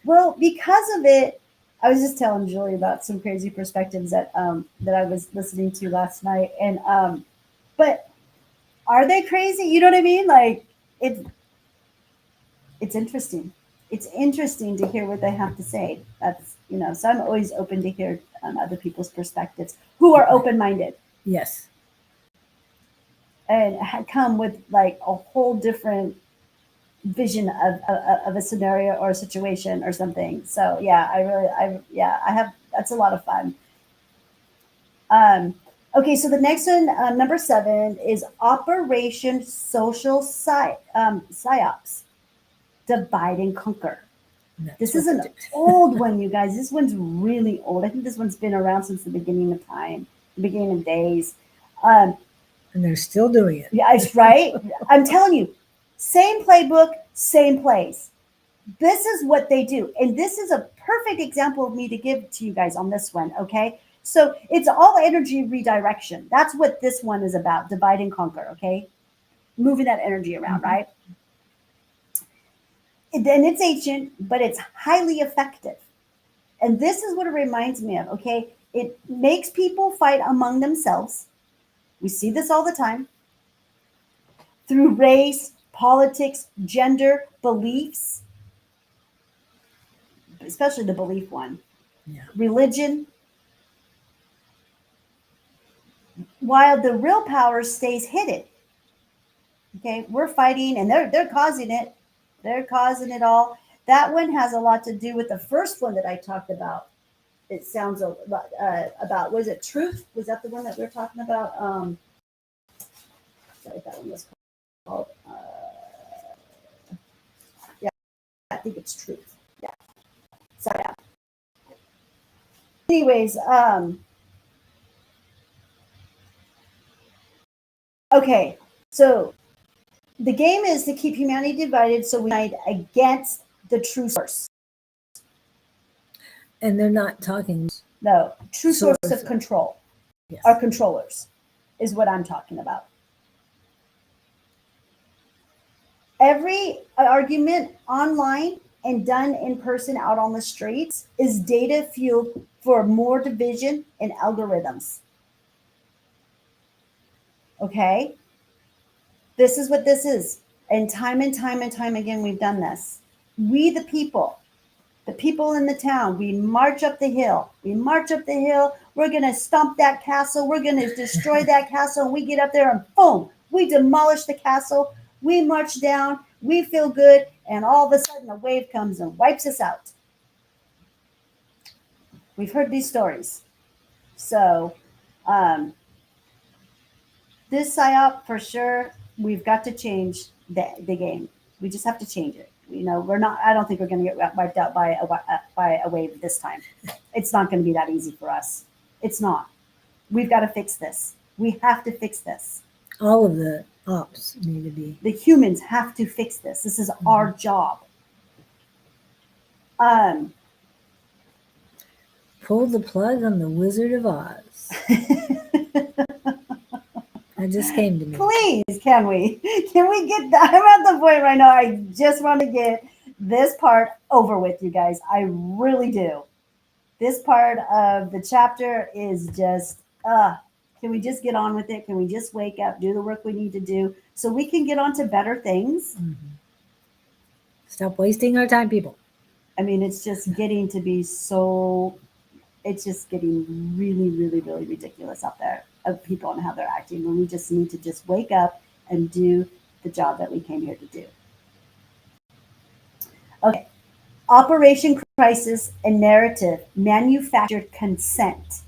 well, because of it, I was just telling Julie about some crazy perspectives that I was listening to last night. And but are they crazy? You know what I mean? Like it's interesting. It's interesting to hear what they have to say. That's so I'm always open to hear other people's perspectives who are open-minded. Yes. And come with like a whole different vision of a scenario or a situation or something. So yeah, I have, that's a lot of fun. Okay, so the next one, number 7, is Operation Social Psyops, Divide and Conquer. This is an old one, you guys. This one's really old. I think this one's been around since the beginning of time, the beginning of days. And they're still doing it. Yeah, it's right. I'm telling you, same playbook, same plays. This is what they do. And this is a perfect example of me to give to you guys on this one, okay? So it's all energy redirection. That's what this one is about, divide and conquer, okay? Moving that energy around, right? And it's ancient, but it's highly effective. And this is what it reminds me of, okay? It makes people fight among themselves. We see this all the time. Through race, politics, gender, beliefs, especially the belief one, religion, while the real power stays hidden. Okay, we're fighting and they're causing it. They're causing it all. That one has a lot to do with the first one that I talked about. It sounds a lot about, was it truth? Was that the one that we were talking about? Sorry, that one was called. Yeah, I think it's truth. Yeah. So yeah. Anyways, okay, so the game is to keep humanity divided so we fight against the true source. And they're not talking. No, true source of control. Yes. Our controllers is what I'm talking about. Every argument online and done in person out on the streets is data fueled for more division and algorithms. Okay? This is what this is. And time again, we've done this. We, the people in the town, we march up the hill. We march up the hill. We're going to stomp that castle. We're going to destroy that castle. And we get up there and boom, we demolish the castle. We march down. We feel good. And all of a sudden, a wave comes and wipes us out. We've heard these stories. So, this PSYOP, for sure, we've got to change the game. We just have to change it. We're not, I don't think we're going to get wiped out by a wave this time. It's not going to be that easy for us. It's not. We've got to fix this. We have to fix this. All of the ops need to be. The humans have to fix this. This is our job. Pull the plug on the Wizard of Oz. That just came to me. Please, can we get that? I'm at the point right now. I just want to get this part over with, you guys. I really do. This part of the chapter is just, can we just get on with it? Can we just wake up, do the work we need to do so we can get on to better things? Mm-hmm. Stop wasting our time, people. I mean, it's just getting to be so, it's just getting really, really, really ridiculous out there of people and how they're acting. And we just need to just wake up and do the job that we came here to do. Okay. Operation Crisis and Narrative, Manufactured Consent.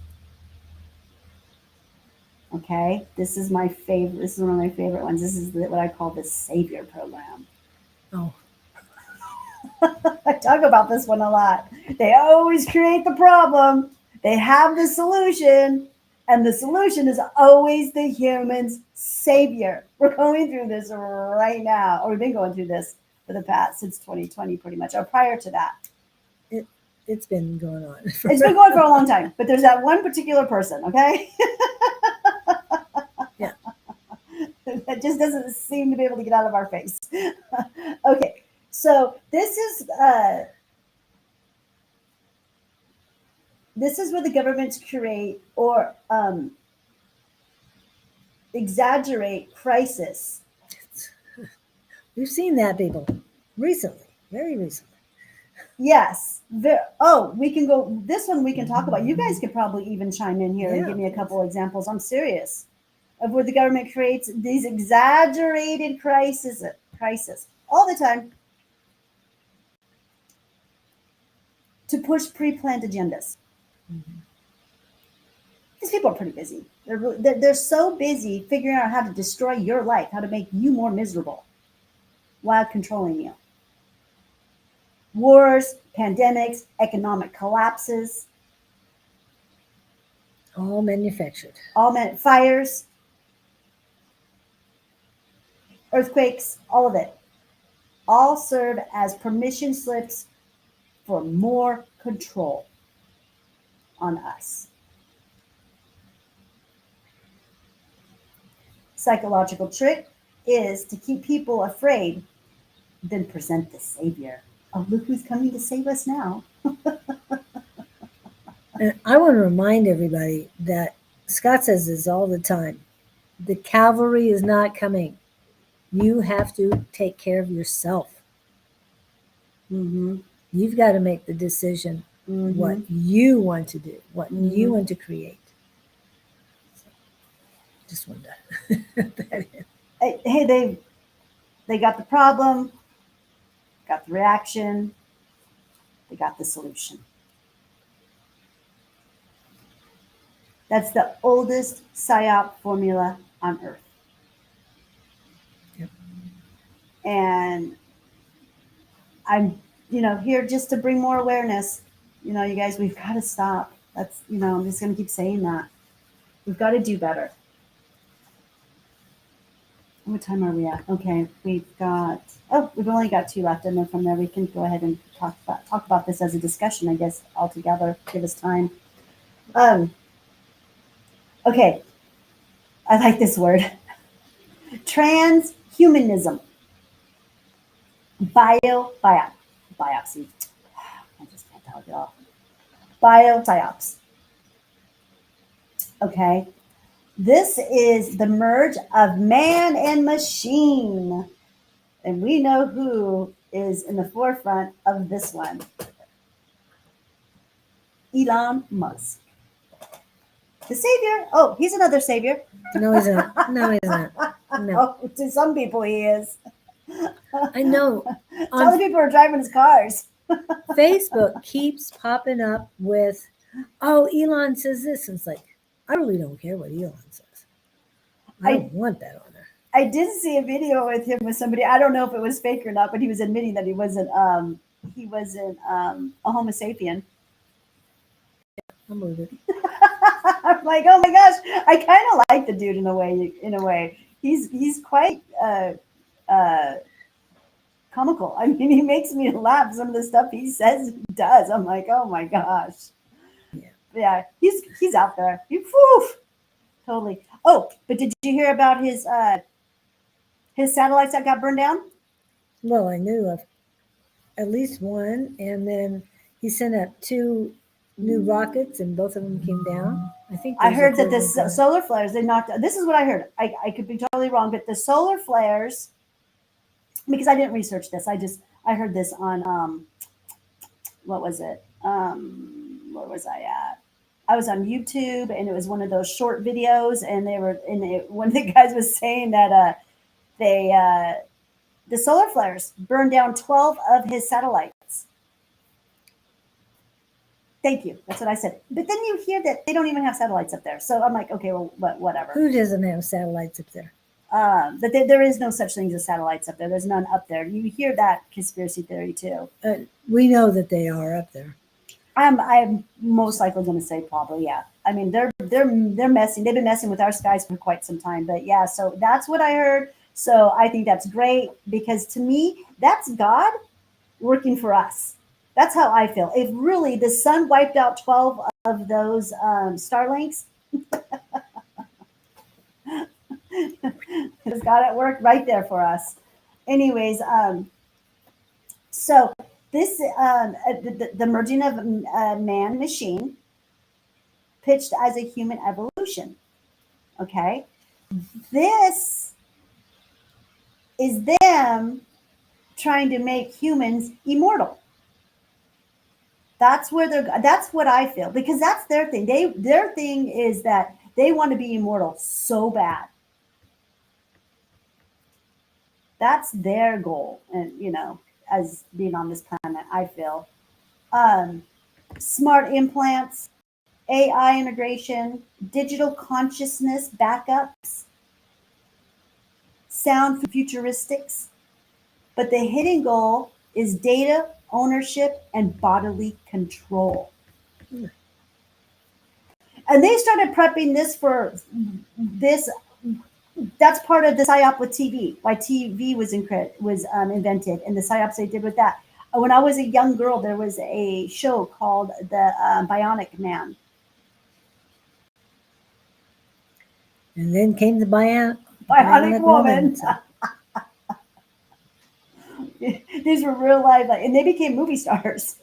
Okay, this is my favorite. This is one of my favorite ones. This is what I call the Savior Program. Oh, I talk about this one a lot. They always create the problem. They have the solution, and the solution is always the human's savior. We're going through this right now, or we've been going through this for the past since 2020, pretty much, or prior to that. It's been going on. It's been going for a long time, but there's that one particular person, okay? Yeah. That just doesn't seem to be able to get out of our face. Okay, so this is where the governments create or exaggerate crisis. We've seen that, people, recently, very recently. Yes. We can go. This one we can talk about. You guys could probably even chime in here and give me a couple examples. I'm serious. Of where the government creates these exaggerated crisis all the time to push pre-planned agendas. Mm-hmm. These people are pretty busy. They're so busy figuring out how to destroy your life, how to make you more miserable while controlling you. Wars, pandemics, economic collapses. All manufactured. Fires, earthquakes, all of it. All serve as permission slips for more control on us. Psychological trick is to keep people afraid, then present the savior. Oh, look who's coming to save us now. And I want to remind everybody that Scott says this all the time. The cavalry is not coming. You have to take care of yourself. Mm-hmm. You've got to make the decision what you want to do, what you want to create. So, just wanted to. Hey, they got the problem, got the reaction, they got the solution. That's the oldest PSYOP formula on Earth. Yep. And I'm, here just to bring more awareness. You guys, we've got to stop. That's, I'm just going to keep saying that. We've got to do better. What time are we at? Okay, we've only got 2 left, and then from there we can go ahead and talk about this as a discussion, I guess, altogether. Give us time. Okay, I like this word. Transhumanism. Biopsy. I just can't talk it off. Biopsy. Okay. This is the merge of man and machine. And we know who is in the forefront of this one. Elon Musk. The savior. Oh, he's another savior. No, he's not. No, he's not. No. Oh, to some people he is. I know. Other people are driving his cars. Facebook keeps popping up with, oh, Elon says this. And it's like, I really don't care what Elon says. I don't want that on there. I did see a video with him with somebody. I don't know if it was fake or not, but he was admitting that he wasn't a Homo sapien. I'll move it. I'm like, oh my gosh, I kind of like the dude in a way. He's quite comical. I mean, he makes me laugh. Some of the stuff he says and does. I'm like, oh my gosh. Yeah, he's out there. Totally. Oh, but did you hear about his satellites that got burned down? Well, I knew of at least one, and then he sent up two new rockets, and both of them came down. I think I there's a heard that third the one coming. solar flares, they knocked, this is what I heard. I could be totally wrong, but the solar flares, because I didn't research this, I heard this on, what was it? Where was I at? I was on YouTube, and it was one of those short videos, and one of the guys was saying that they the solar flares burned down 12 of his satellites. Thank you. That's what I said. But then you hear that they don't even have satellites up there. So I'm like, okay, well, whatever. Who doesn't have satellites up there? But there is no such thing as satellites up there. There's none up there. You hear that conspiracy theory too. We know that they are up there. I'm most likely going to say probably, yeah. I mean, they're messing. They've been messing with our skies for quite some time. But yeah, so that's what I heard. So I think that's great, because to me, that's God working for us. That's how I feel. If really the sun wiped out 12 of those Starlinks, it's God at work right there for us. Anyways, so this the merging of man machine pitched as a human evolution. Okay, this is them trying to make humans immortal. That's where that's what I feel, because that's their thing. Their thing is that they want to be immortal so bad. That's their goal, and as being on this planet, I feel. Smart implants, AI integration, digital consciousness backups, sound futuristics. But the hidden goal is data ownership and bodily control. And they started prepping this for this. That's part of the psyop with TV. Why TV was invented, and the psyops they did with that. When I was a young girl, there was a show called The Bionic Man. And then came the Bionic Woman. These were real life, and they became movie stars.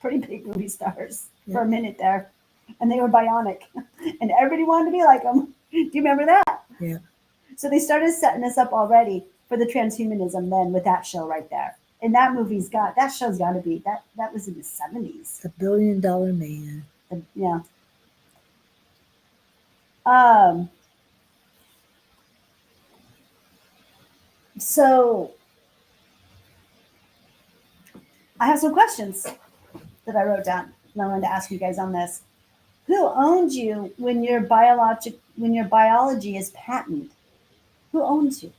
Pretty big movie stars for a minute there. And they were bionic. And everybody wanted to be like them. Do you remember that? Yeah. So they started setting us up already for the transhumanism then with that show right there. And that show's got to be, that was in the 70s. The $1 billion man. Yeah. So I have some questions that I wrote down, and I wanted to ask you guys on this. Who owns you when your biology is patented? Who owns you?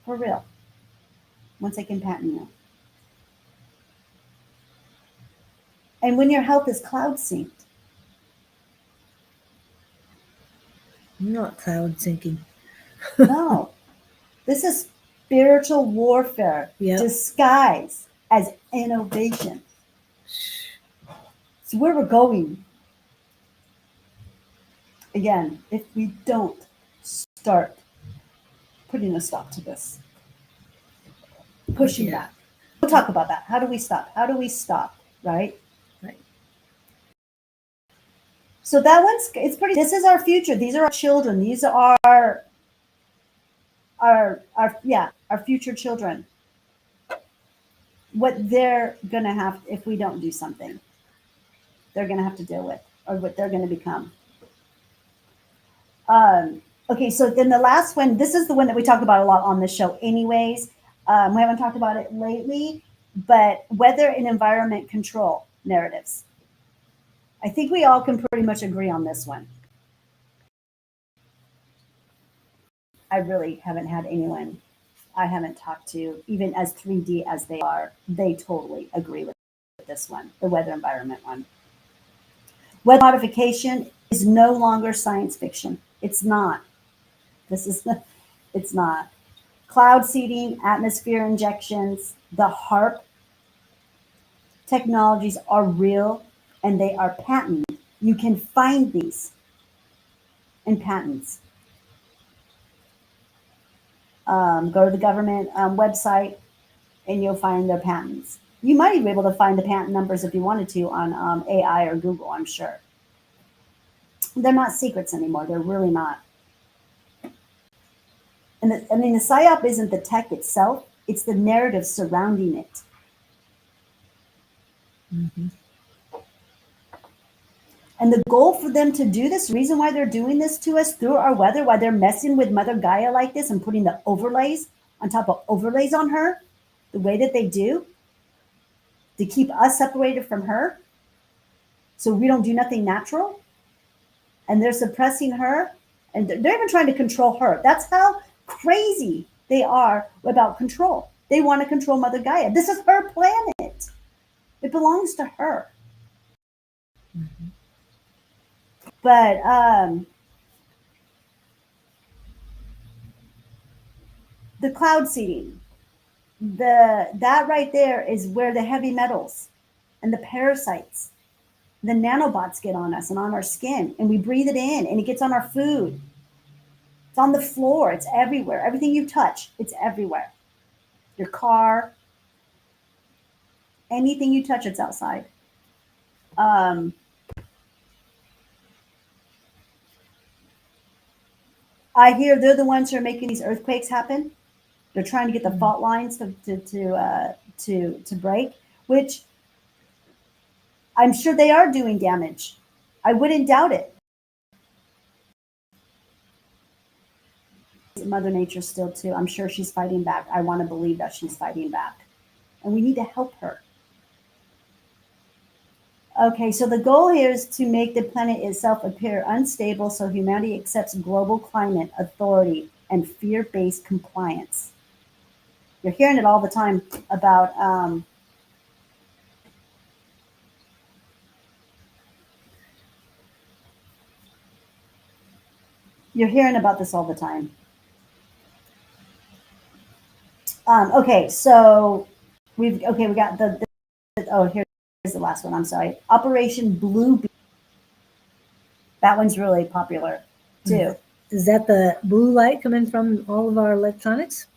For real. Once they can patent you. And when your health is cloud synced. I'm not cloud sinking. No. This is spiritual warfare disguised as innovation. It's where we're going. Again, if we don't start putting a stop to this, pushing back. We'll talk about that. How do we stop? Right? Right. So that it's pretty, this is our future. These are our children. These are our future children. What they're going to have, if we don't do something, they're going to have to deal with, or what they're going to become. Okay, so then the last one, this is the one that we talk about a lot on the show anyways. We haven't talked about it lately, but weather and environment control narratives. I think we all can pretty much agree on this one. I really haven't had anyone I haven't talked to, even as 3D as they are, they totally agree with this one, the weather environment one. Weather modification is no longer science fiction. It's not. It's not. Cloud seeding, atmosphere injections, the HARP technologies are real and they are patented. You can find these. and patents. Go to the government website and you'll find their patents. You might even be able to find the patent numbers if you wanted to on AI or Google, I'm sure. They're not secrets anymore. They're really not. And the PSYOP isn't the tech itself. It's the narrative surrounding it. Mm-hmm. And the goal for them to do this, reason why they're doing this to us through our weather, why they're messing with Mother Gaia like this and putting the overlays on top of overlays on her, the way that they do, to keep us separated from her, so we don't do nothing natural. And they're suppressing her, and they're even trying to control her. That's how crazy they are about control. They want to control Mother Gaia. This is her planet. It belongs to her. Mm-hmm. But the cloud seeding, that right there is where the heavy metals and the parasites, the nanobots get on us and on our skin, and we breathe it in, and it gets on our food. It's on the floor. It's everywhere. Everything you touch, it's everywhere. Your car, anything you touch, it's outside. I hear they're the ones who are making these earthquakes happen. They're trying to get the fault lines to break, which I'm sure they are doing damage. I wouldn't doubt it. Mother Nature still too. I'm sure she's fighting back. I want to believe that she's fighting back, and we need to help her. Okay, so the goal here is to make the planet itself appear unstable so humanity accepts global climate authority and fear-based compliance. You're hearing it all the time about you're hearing about this all the time. Okay, so we got the oh, here's the last one. I'm sorry. Operation Blue Beam. That one's really popular too. Is that the blue light coming from all of our electronics?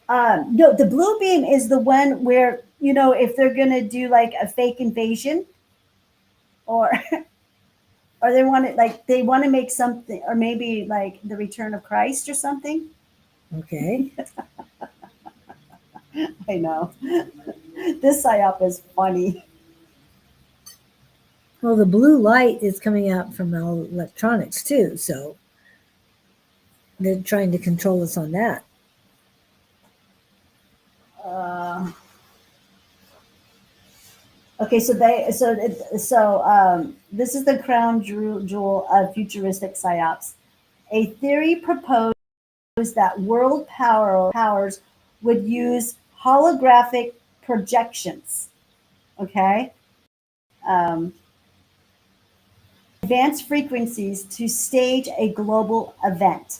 No, the blue beam is the one where, if they're gonna do like a fake invasion, or or they want to make something, or maybe like the return of Christ or something. Okay. I know. This psyop is funny. Well, the blue light is coming out from our electronics too, so they're trying to control us on that. Okay, so this is the crown jewel of futuristic psyops. A theory proposed that world powers would use holographic projections. Okay. Advanced frequencies to stage a global event.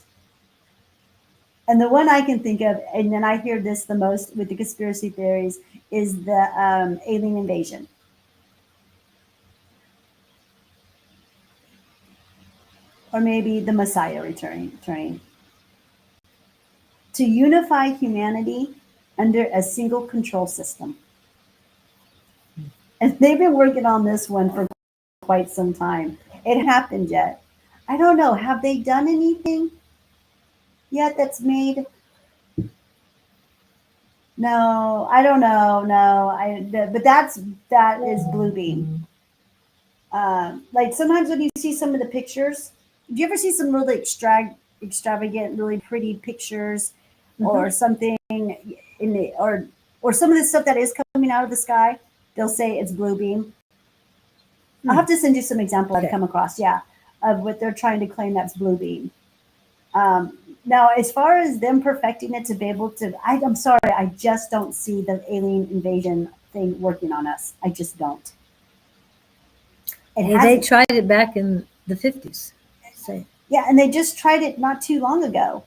And the one I can think of, and then I hear this the most with the conspiracy theories, is the alien invasion. Or maybe the Messiah returning. To unify humanity under a single control system. And they've been working on this one for quite some time. It happened yet. I don't know. Have they done anything yet that's made? No, I don't know. No, but that is Blue Beam. Like sometimes when you see some of the pictures, do you ever see some really extravagant, really pretty pictures, or something in the or some of the stuff that is coming out of the sky? They'll say it's Blue Beam. I'll have to send you some examples I've come across, of what they're trying to claim that's Blue Beam. Now, as far as them perfecting it to be able to, I'm sorry, I just don't see the alien invasion thing working on us. I just don't. They tried it back in the 50s. So. Yeah, and they just tried it not too long ago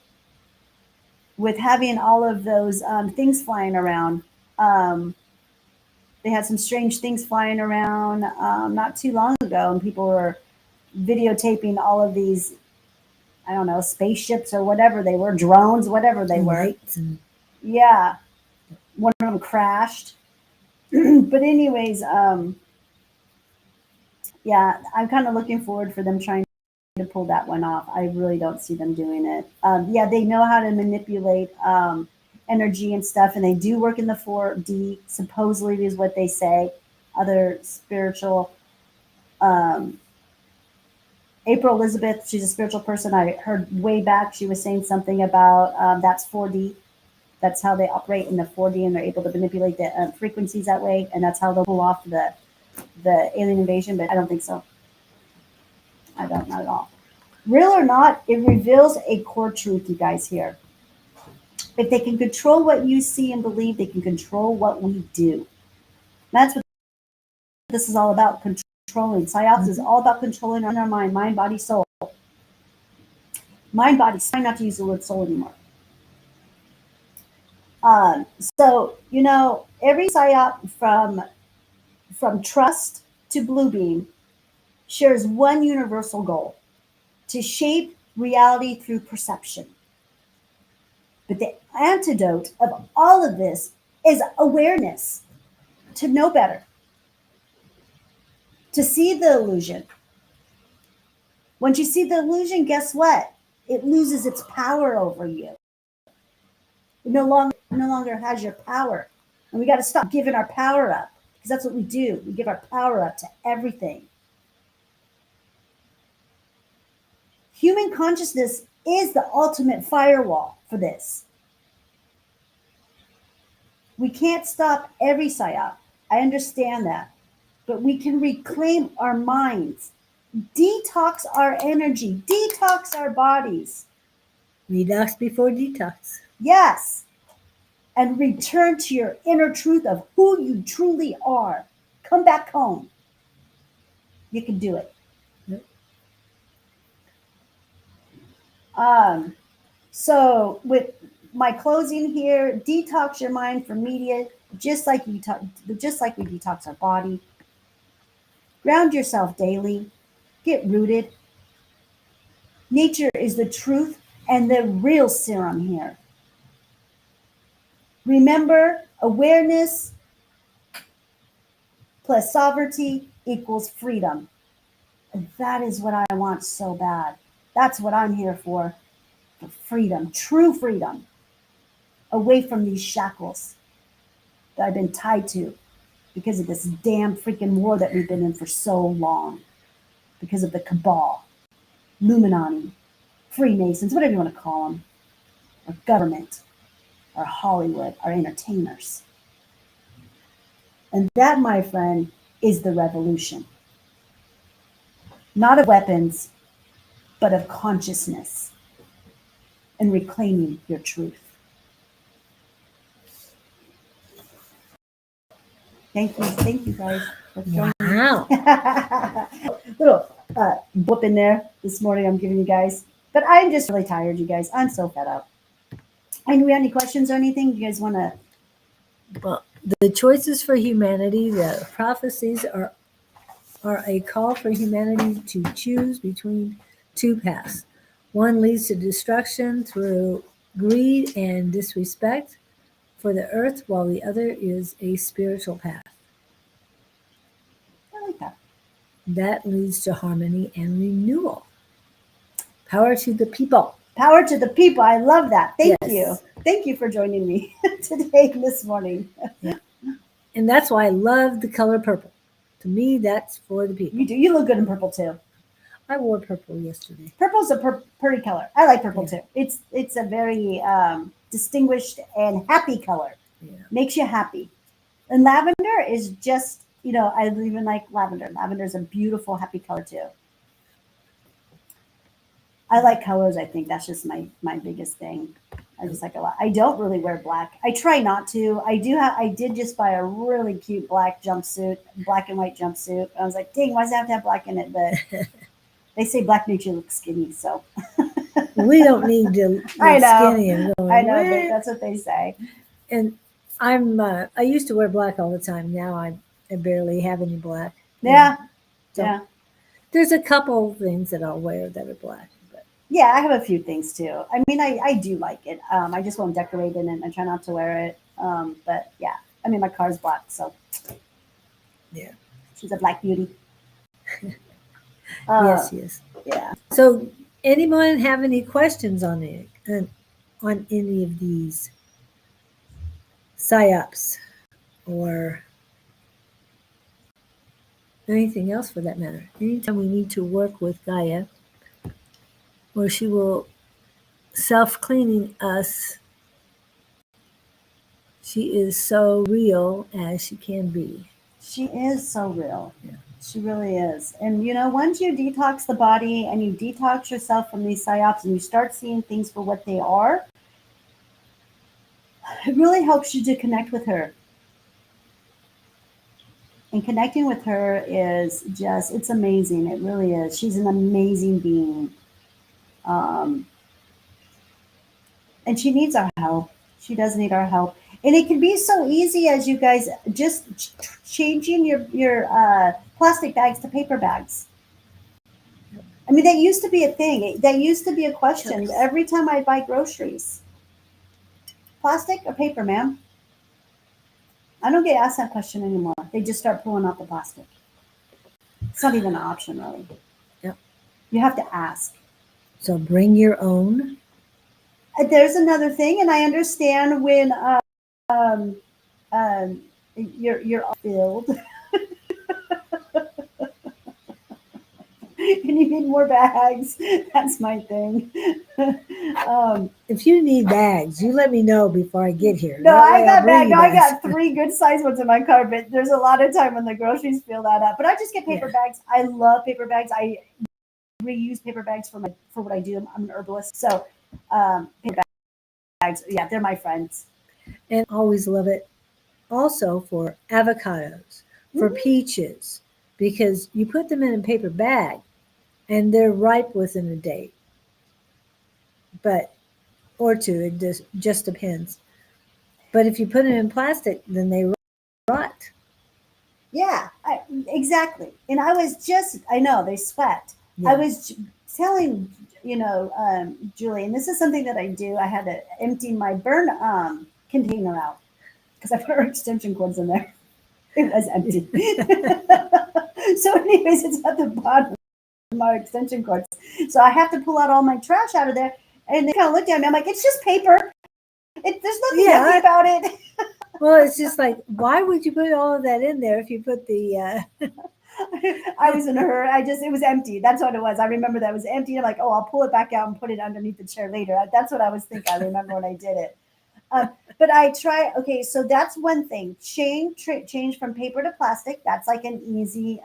with having all of those things flying around. They had some strange things flying around not too long ago, and people were videotaping all of these I don't know, spaceships or whatever they were, drones, whatever they were. Lights and Yeah, one of them crashed. But anyways, yeah, I'm kind of looking forward for them trying to pull that one off. I really don't see them doing it. Yeah, they know how to manipulate energy and stuff, and they do work in the 4D. Supposedly, is what they say. Other spiritual. April Elizabeth, she's a spiritual person. I heard way back she was saying something about that's 4D. That's how they operate in the 4D, and they're able to manipulate the frequencies that way, and that's how they'll pull off the alien invasion. But I don't think so. I don't, not at all. Real or not, it reveals a core truth, you guys, here. If they can control what you see and believe, they can control what we do. That's what this is all about, controlling. Psyops is all about controlling our mind, body, soul. Mind, body, try not to use the word soul anymore. So, you know, every psyop from trust to Bluebeam shares one universal goal: to shape reality through perception. But the antidote of all of this is awareness, to know better, to see the illusion. Once you see the illusion, guess what? It loses its power over you. It no longer has your power. And we got to stop giving our power up, because that's what we do. We give our power up to everything. Human consciousness is the ultimate firewall for this. We can't stop every psyop. I understand that. But we can reclaim our minds, detox our energy, detox our bodies. redox before detox. Yes. And return to your inner truth of who you truly are. Come back home. You can do it. Yep. So with my closing here, detox your mind from media, just like we detox our body. Ground yourself daily. Get rooted. Nature is the truth and the real serum here. Remember, awareness plus sovereignty equals freedom. And that is what I want so bad. That's what I'm here for freedom, true freedom, away from these shackles that I've been tied to because of this damn freaking war that we've been in for so long, because of the cabal, Illuminati, Freemasons, whatever you want to call them, our government, our Hollywood, our entertainers. And that, my friend, is the revolution. Not of weapons, but of consciousness and reclaiming your truth. Thank you guys for joining me. Wow. Little blip in there this morning I'm giving you guys. But I'm just really tired, you guys. I'm so fed up. And do we have any questions or anything? You guys want to? Well, the choices for humanity, the prophecies are a call for humanity to choose between two paths. One leads to destruction through greed and disrespect for the earth, while the other is a spiritual path. I like that. That leads to harmony and renewal. Power to the people. Power to the people. I love that. Thank Yes. you. Thank you for joining me today, this morning. Yeah. And that's why I love the color purple. To me, that's for the people. You do. You look good in purple too. I wore purple yesterday. Purple's a pretty color. I like purple Yeah. too. It's a very distinguished and happy color. Yeah. Makes you happy. And lavender is just, you know, I even like lavender. Lavender is a beautiful, happy color too. I like colors. I think that's just my biggest thing. I just like a lot. I don't really wear black. I try not to. I did just buy a really cute black jumpsuit, black and white jumpsuit. I was like, dang, why does it have to have black in it? But they say black makes you look skinny, so. We don't need to look I know. skinny and going, I know, "Wah." but that's what they say. And I used to wear black all the time. Now I barely have any black. Yeah. So Yeah. there's a couple things that I'll wear that are black. But Yeah, I have a few things too. I mean, I do like it. I just won't decorate in it. I try not to wear it. But yeah, I mean, my car's black, so Yeah. she's a black beauty. Uh, Yes. yeah. So, anyone have any questions on it, on any of these psyops or anything else for that matter? Anytime we need to work with Gaia, or she will self-cleaning us, she is so real as she can be. She is so real. Yeah. She really is. And you know, once you detox the body and you detox yourself from these psyops and you start seeing things for what they are, it really helps you to connect with her. And connecting with her is just, it's amazing. It really is. She's an amazing being. Um, and she needs our help. She does need our help. And it can be so easy as you guys just changing your plastic bags to paper bags. I mean, that used to be a thing. That used to be a question Yes. every time I buy groceries. Plastic or paper, ma'am? I don't get asked that question anymore. They just start pulling out the plastic. It's not even an option, really. Yep. You have to ask. So bring your own. There's another thing, and I understand when um, you're filled and you need more bags. That's my thing. If you need bags, you let me know before I get here. No, That I way I'll got bring bag. you I bags. got 3 good sized ones in my car, but there's a lot of time when the groceries fill that up. But I just get paper Yeah. bags. I love paper bags. I reuse paper bags for what I do. I'm an herbalist, so paper bags. Yeah, they're my friends. And always love it also for avocados, for Mhm. peaches, because you put them in a paper bag and they're ripe within a day, but or two. It just depends. But if you put them in plastic, then they rot. Yeah, exactly. And I was I know they sweat. I Yeah. was telling, Julie, and this is something that I do. I had to empty my burn container out because I put our extension cords in there. It was empty. So, anyways, it's at the bottom of my extension cords. So I have to pull out all my trash out of there. And they kind of looked at me. I'm like, it's just paper. There's nothing Yeah. heavy about it. Well, it's just like, why would you put all of that in there if you put the I was in a hurry. It was empty. That's what it was. I remember that it was empty. I'm like, oh, I'll pull it back out and put it underneath the chair later. That's what I was thinking. I remember when I did it. But I try. Okay, so that's one thing. Change from paper to plastic. That's like an easy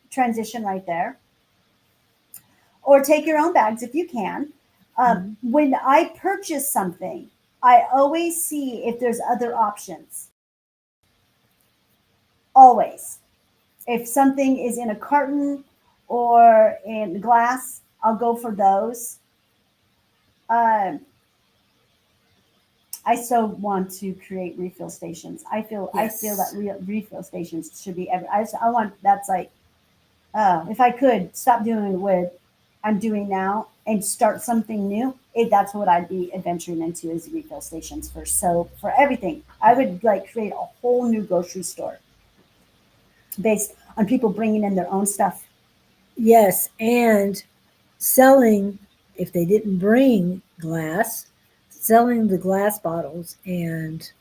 transition right there. Or take your own bags if you can. When I purchase something, I always see if there's other options. Always. If something is in a carton or in glass, I'll go for those. Um, I so want to create refill stations. I feel that yes. refill stations should be every. I want that's like if I could stop doing what I'm doing now and start something new, that's what I'd be adventuring into is refill stations for soap for everything. I would like create a whole new grocery store based on people bringing in their own stuff. Yes, and selling, if they didn't bring glass, selling the glass bottles and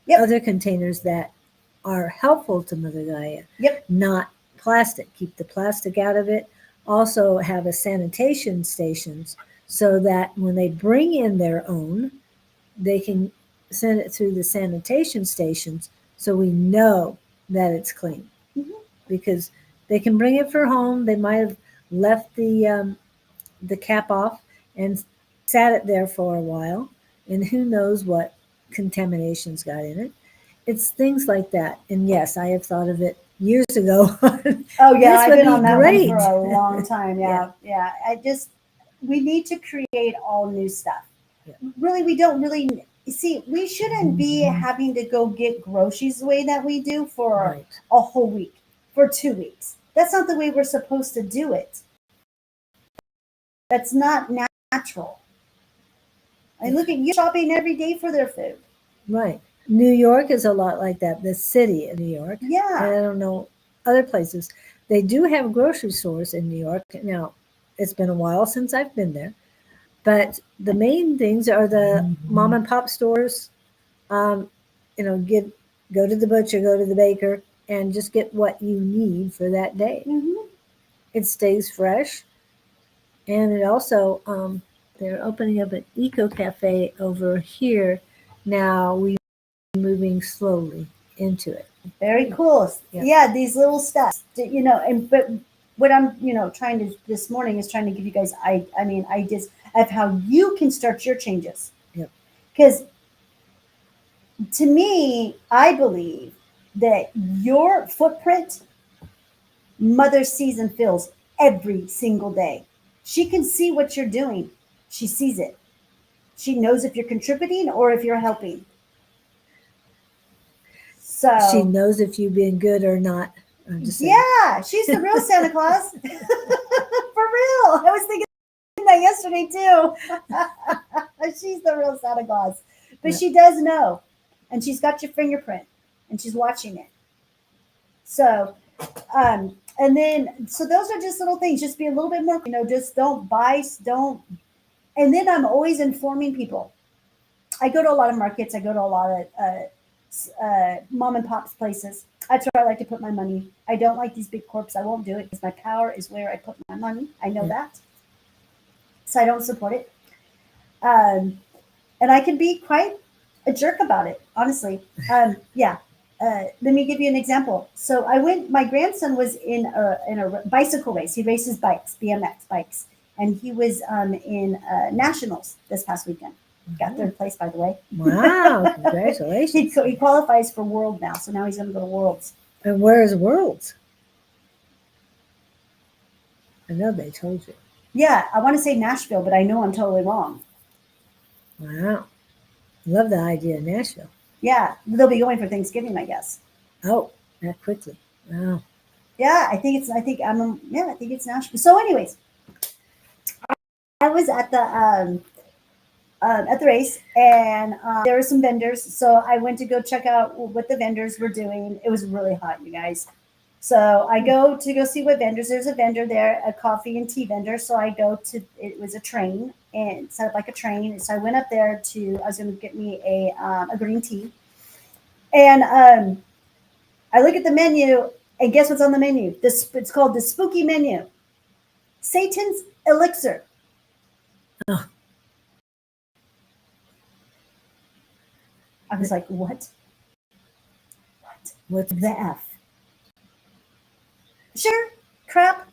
Yep. other containers that are helpful to Mother Gaia, Yep. not plastic. Keep the plastic out of it. Also have a sanitation stations so that when they bring in their own, they can send it through the sanitation stations so we know that it's clean. Mhm. Because they can bring it for home. They might have left the cap off and sat it there for a while, and who knows what contaminations got in it. It's things like that. And yes, I have thought of it years ago. Oh yeah, This I've would been be on that one for great. a long time. Yeah. Yeah. We need to create all new stuff. Yeah. Really, we don't really see. We shouldn't be having to go get groceries the way that we do for Right. a whole week, for 2 weeks. That's not the way we're supposed to do it. That's not natural. I look at you shopping every day for their food. Right. New York is a lot like that, the city of New York. And Yeah. I don't know other places. They do have grocery stores in New York. Now, it's been a while since I've been there, but the main things are the mom and pop stores. Um, go to the butcher, go to the baker, and just get what you need for that day. Mm-hmm. It stays fresh, and it also they're opening up an eco cafe over here now. We're moving slowly into it. Very cool. Yeah. Yeah, these little steps, but what I'm, trying to this morning is trying to give you guys, ideas of how you can start your changes. Yep. Because to me, I believe that your footprint, Mother sees and feels every single day. She can see what you're doing. She sees it. She knows if you're contributing or if you're helping. So She knows if you've been good or not. I'm just saying. yeah, she's the real Santa Claus. For real. I was thinking that yesterday too. She's the real Santa Claus. But Yeah. she does know. And she's got your fingerprint and she's watching it. So and then so those are just little things. Just be a little bit more, just don't buy, don't. And then I'm always informing people. I go to a lot of markets. I go to a lot of mom and pop's places. That's where I like to put my money. I don't like these big corps. I won't do it because my power is where I put my money. I know that. So I don't support it. And I can be quite a jerk about it, honestly. Yeah. Let me give you an example. So my grandson was in a bicycle race. He races bikes, BMX bikes. And he was in nationals this past weekend. Got third place, by the way. Wow, congratulations. He qualifies for World now, so now he's going to go to Worlds. And where is Worlds? I know they told you. Yeah, I want to say Nashville, but I know I'm totally wrong. Wow. Love the idea of Nashville. Yeah, they'll be going for Thanksgiving, I guess. Oh, that quickly. Wow. Yeah, I think it's Nashville. So anyways, I was at the race, and there were some vendors. So I went to go check out what the vendors were doing. It was really hot, you guys. So I go see what vendors. There's a vendor there, a coffee and tea vendor. So I go to. It was a train and set up like a train. So I went up there I was going to get me a green tea, and I look at the menu, and guess what's on the menu? It's called the spooky menu. Satan's elixir. Oh. I was like, what? What's The F? Sure, crap.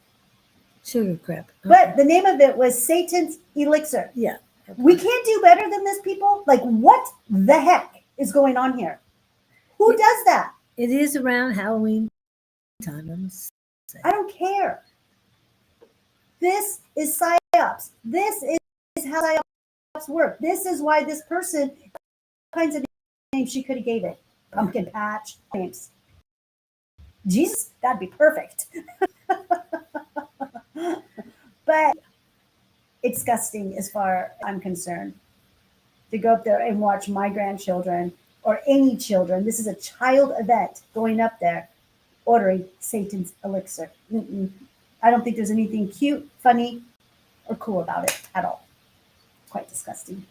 Sugar crap. Okay. But the name of it was Satan's elixir. Yeah. We can't do better than this, people. Like, what the heck is going on here? Who does that? It is around Halloween time. I don't care. This is psyops. This is how psyops work. This is why this person, all kinds of names she could have gave it. Pumpkin patch names. Jesus, that'd be perfect. But it's disgusting as far as I'm concerned to go up there and watch my grandchildren or any children. This is a child event going up there ordering Satan's elixir. Mm-mm. I don't think there's anything cute, funny, or cool about it at all. Quite disgusting.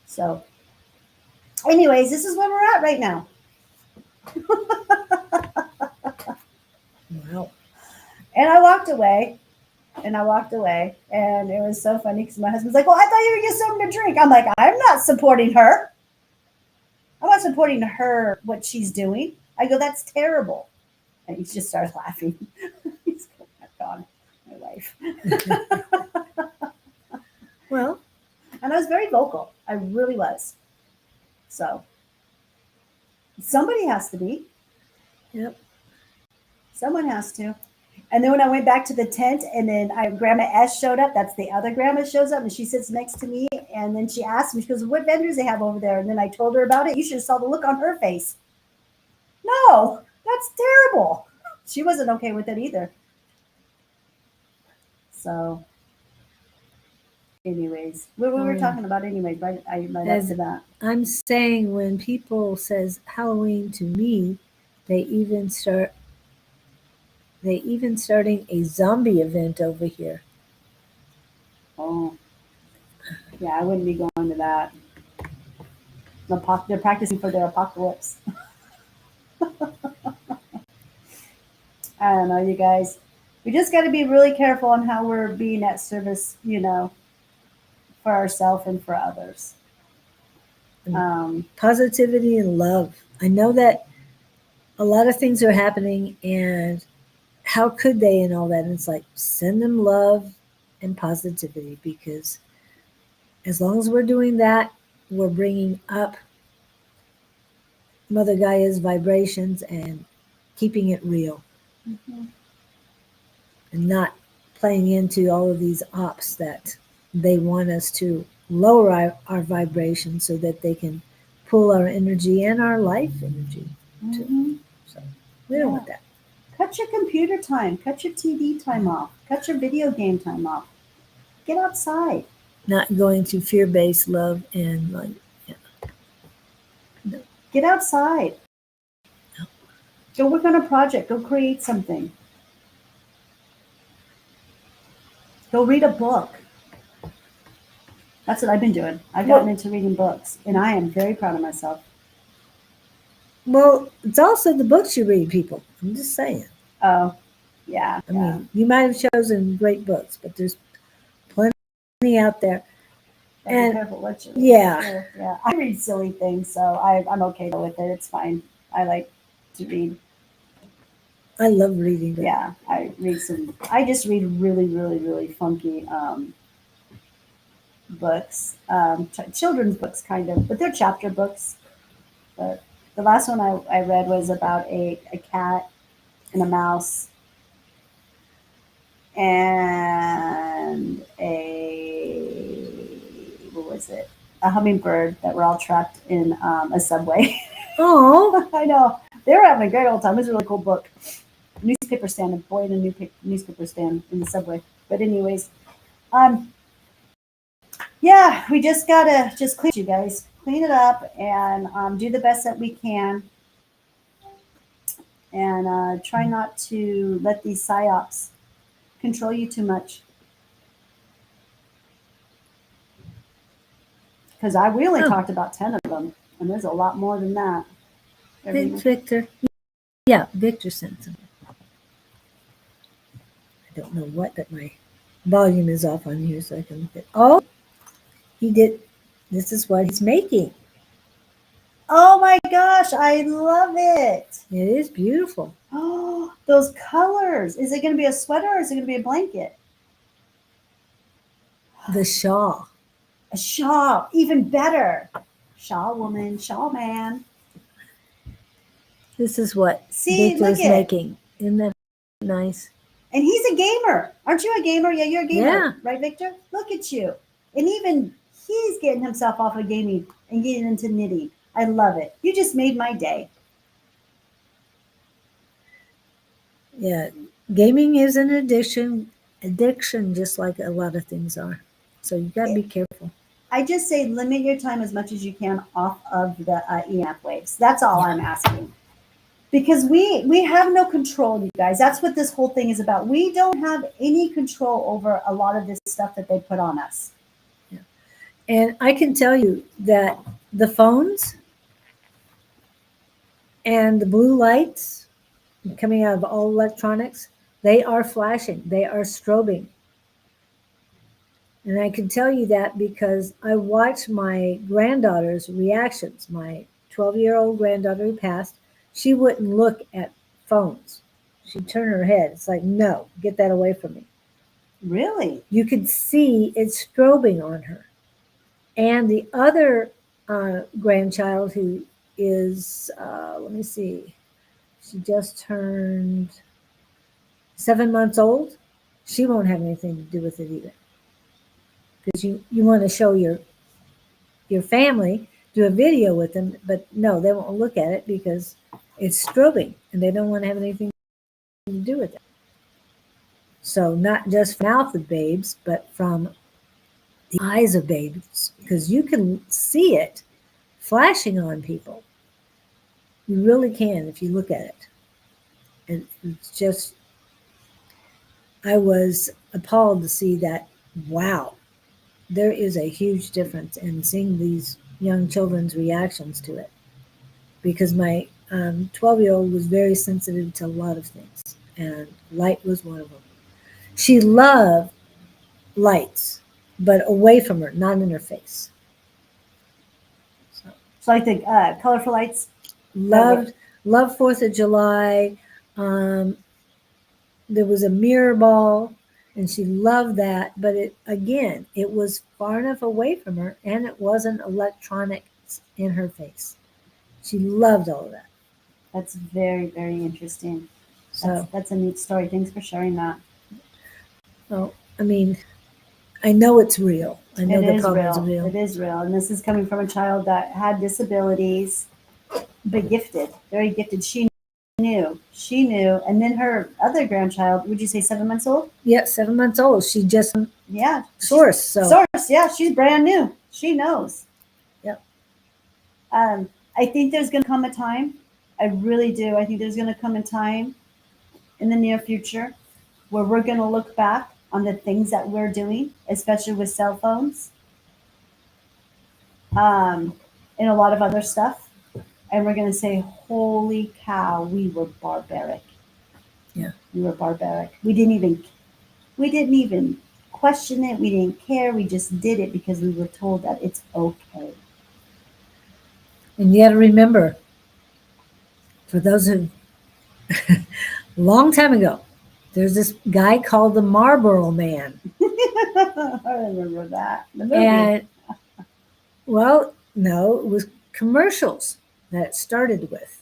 So, anyways, this is where we're at right now. Wow. And I walked away. And it was so funny because my husband's like, well, I thought you were going to get something to drink. I'm like, I'm not supporting her. I'm not supporting her, what she's doing. I go, that's terrible. And he just starts laughing. He's going, oh, God, my wife. Well. And I was very vocal. I really was. So somebody has to be. Yep. Someone has to. And then when I went back to the tent, and then Grandma S showed up, that's the other grandma shows up, and she sits next to me. And then she asked me, she goes, what vendors they have over there? And then I told her about it. You should have saw the look on her face. No, that's terrible. She wasn't okay with it either. So Anyways, what we were talking about anyways, right? I led up to that. I'm saying when people says Halloween to me, they even starting a zombie event over here. Oh, yeah, I wouldn't be going to that. They're practicing for their apocalypse. I don't know, you guys. We just got to be really careful on how we're being at service, for ourselves and for others. Positivity and love. I know that a lot of things are happening, and how could they and all that? And it's like, send them love and positivity, because as long as we're doing that, we're bringing up Mother Gaia's vibrations and keeping it real, Mhm. and not playing into all of these ops that they want us to lower our vibration so that they can pull our energy and our life energy too. Mhm. So we don't want that. Cut your computer time. Cut your TV time off. Cut your video game time off. Get outside. Not going to fear-based love and like, yeah. Get outside. Go work on a project. Go create something. Go read a book. That's what I've been doing. I've gotten into reading books, and I am very proud of myself. Well, it's also the books you read, people. I'm just saying. Oh, yeah. I mean, you might have chosen great books, but there's plenty out there. And be careful what you read. Yeah. Yeah. I read silly things, so I'm okay with it. It's fine. I like to read. I love reading. Yeah, I just read really, really, really funky books, children's books, kind of, but they're chapter books. But the last one I read was about a cat and a mouse and what was it? A hummingbird that were all trapped in a subway. Oh, I know. They were having a great old time. It was a really cool book. Newspaper stand, a boy in a newspaper stand in the subway. But anyways, yeah, we just gotta clean it, you guys. Clean it up and do the best that we can. And try not to let these psyops control you too much. Because we only talked about 10 of them, and there's a lot more than that. Thanks, Victor. Yeah, Victor sent some. I don't know what, that my volume is off on here, so I can look at. Oh, he did. This is what he's making. Oh my gosh, I love it. It is beautiful. Oh, those colors. Is it going to be a sweater or is it going to be a blanket? The shawl. A shawl, even better. Shawl woman, shawl man. This is what Victor's making. Isn't that nice? And he's a gamer. Aren't you a gamer? Yeah, you're a gamer. Yeah. Right, Victor? Look at you. And even he's getting himself off of gaming and getting into knitting. I love it. You just made my day. Yeah. Gaming is an addiction, just like a lot of things are. So you got to be careful. I just say limit your time as much as you can off of the EMF waves. That's all I'm asking. Because we have no control, you guys. That's what this whole thing is about. We don't have any control over a lot of this stuff that they put on us. Yeah. And I can tell you that the phones and the blue lights coming out of all electronics, they are flashing. They are strobing. And I can tell you that because I watched my granddaughter's reactions. My 12-year-old granddaughter who passed, she wouldn't look at phones. She'd turn her head. It's like, no, get that away from me. Really? You could see it strobing on her. And the other grandchild who is, let me see, she just turned 7 months old. She won't have anything to do with it either. Because you want to show your family, do a video with them, but no, they won't look at it because it's strobing and they don't want to have anything to do with it. So not just from mouth of babes, but from the eyes of babies, because you can see it flashing on people. You really can if you look at it. And it's just, I was appalled to see that. Wow, there is a huge difference in seeing these young children's reactions to it. Because my 12-year-old was very sensitive to a lot of things, and light was one of them. She loved lights, but away from her, not in her face. So, So like the colorful lights. loved 4th of July. There was a mirror ball, and she loved that. But it was far enough away from her, and it wasn't electronics in her face. She loved all of that. That's very, very interesting. So, That's a neat story. Thanks for sharing that. well, I mean, I know it's real. I know It the is comments are real. real. It is real. And this is coming from a child that had disabilities, but gifted, very gifted. She knew. And then her other grandchild, would you say 7 months old? Yeah, 7 months old. She just Yeah. source. So Source, yeah, she's brand new. She knows. Yep. I think there's going to come a time. I really do. I think there's going to come a time in the near future where we're going to look back on the things that we're doing, especially with cell phones, and a lot of other stuff, and we're going to say, "Holy cow, we were barbaric." Yeah. We were barbaric. We didn't even question it. We didn't care. We just did it because we were told that it's okay. and you got to remember, for those who long time ago, there's this guy called the Marlboro Man. I remember that. The movie. And well, no, it was commercials that it started with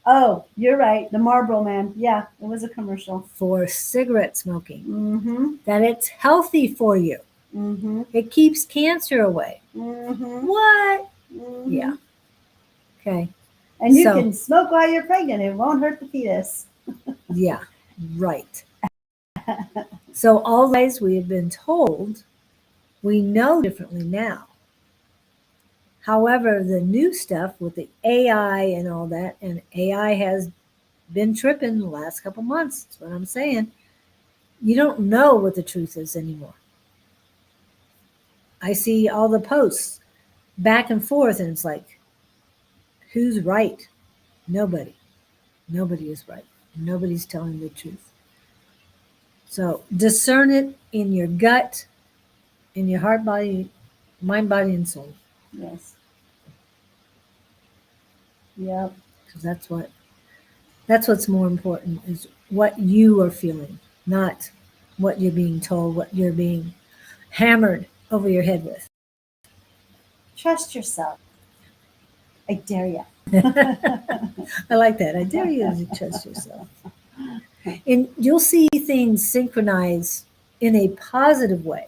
Oh, you're right. The Marlboro Man. Yeah, it was a commercial. for cigarette smoking. Mm-hmm. That it's healthy for you. Mm-hmm. It keeps cancer away. Mm-hmm. What? Mm-hmm. Yeah. Okay. And you So- can smoke while you're pregnant. It won't hurt the fetus. Yeah, right. So all the lies we have been told, we know differently now. However, the new stuff with the AI and all that, and AI has been tripping the last couple months. That's what I'm saying. You don't know what the truth is anymore. I see all the posts back and forth, and it's like, who's right? Nobody. Nobody is right. Nobody's telling the truth. So discern it in your gut, in your heart, body, mind, body, and soul. Yes. Yep. Because that's what's more important is what you are feeling, not what you're being told, what you're being hammered over your head with. Trust yourself. I dare you. I like that. I dare you to trust yourself. And you'll see things synchronize in a positive way.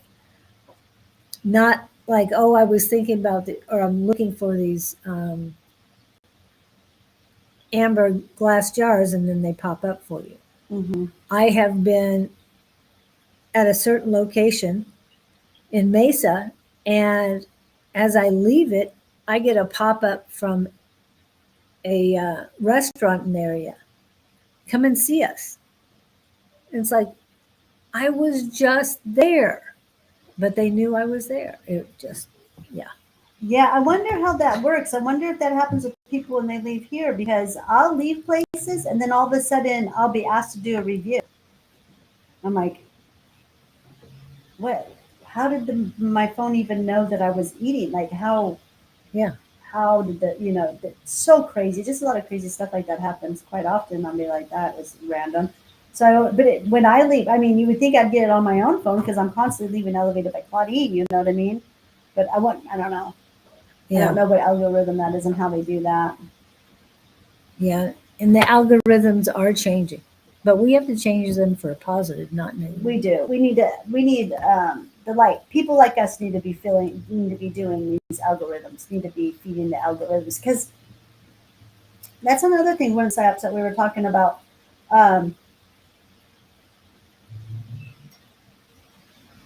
Not like, oh, I was thinking about or I'm looking for these amber glass jars and then they pop up for you. Mm-hmm. I have been at a certain location in Mesa, and as I leave it, I get a pop up from a restaurant in the area. Come and see us. And it's like, I was just there, but they knew I was there. It just, yeah. Yeah, I wonder how that works. I wonder if that happens with people when they leave here, because I'll leave places and then all of a sudden I'll be asked to do a review. I'm like, what? How did my phone even know that I was eating? Like how? Yeah. How did it's so crazy. Just a lot of crazy stuff like that happens quite often. I'll be like, that is random. So, when I leave, I mean, you would think I'd get it on my own phone because I'm constantly leaving Elevated by Claudene, you know what I mean? But I don't know. Yeah. I don't know what algorithm that is and how they do that. Yeah. And the algorithms are changing, but we have to change them for a positive, not negative. We do. We need the light. People like us need to be doing these algorithms, need to be feeding the algorithms. Because that's another thing, one of the psyops that we were talking about.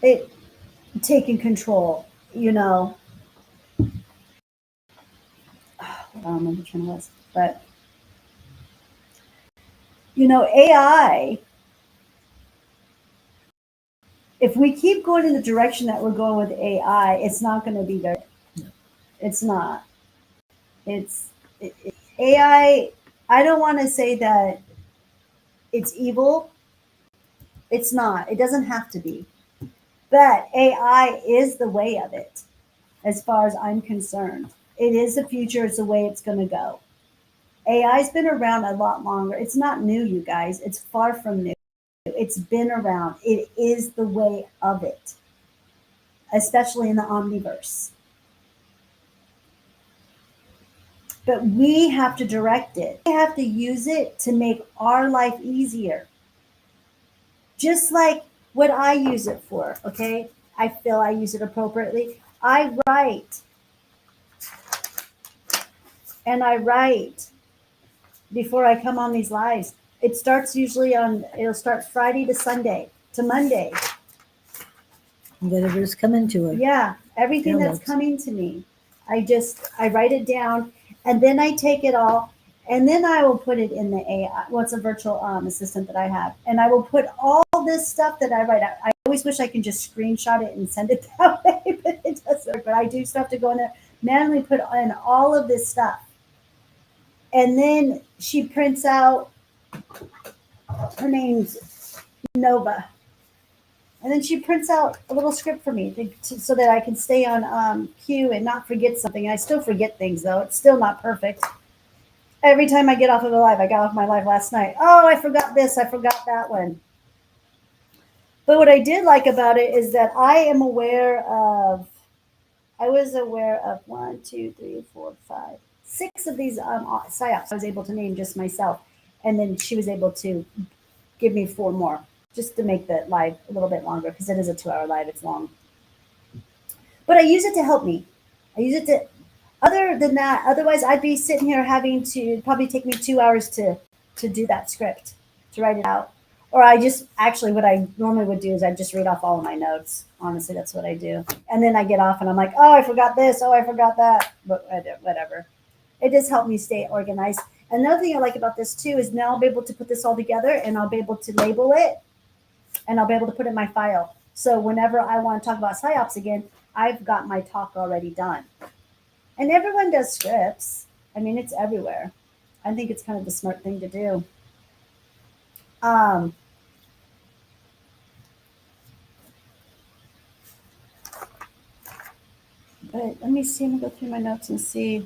It taking control. you know, I don't remember which one it was, but you know, AI, if we keep going in the direction that we're going with AI, it's not going to be very, it's not. It's AI. I don't want to say that it's evil. It's not. It doesn't have to be. But AI is the way of it, as far as I'm concerned. It is the future. It's the way it's going to go. AI's been around a lot longer. It's not new, you guys. It's far from new. It's been around. It is the way of it, especially in the omniverse. But we have to direct it. We have to use it to make our life easier. Just like what I use it for, okay? I feel I use it appropriately. I write. And I write before I come on these lives. It starts usually it'll start Friday to Sunday to Monday. Whatever's coming to her. Yeah, everything that's coming to me. I write it down, and then I take it all, and then I will put it in the AI. What's a virtual assistant that I have, and I will put all this stuff that I write. I always wish I can just screenshot it and send it that way, but it doesn't work. But I do stuff to go in there, manually put in all of this stuff, and then she prints out. Her name's Nova. And then she prints out a little script for me so that I can stay on cue and not forget something. I still forget things, though. It's still not perfect. Every time I get off of a live, I got off my live last night. Oh, I forgot this. I forgot that one. But what I did like about it is that I was aware of 1, 2, 3, 4, 5, 6 of these psyops I was able to name just myself. And then she was able to give me 4 more, just to make the live a little bit longer, because it is a 2-hour live. It's long. But I use it to help me. I use it to, other than that, otherwise I'd be sitting here having to probably take me 2 hours to do that script, to write it out. Or I just, actually what I normally would do is I'd just read off all of my notes. Honestly, that's what I do. And then I get off and I'm like, oh, I forgot this. Oh, I forgot that. But whatever. It just helped me stay organized. Another thing I like about this too is now I'll be able to put this all together, and I'll be able to label it, and I'll be able to put it in my file. So whenever I want to talk about psyops again, I've got my talk already done. And everyone does scripts. I mean, it's everywhere. I think it's kind of the smart thing to do. But let me see. I'm gonna go through my notes and see if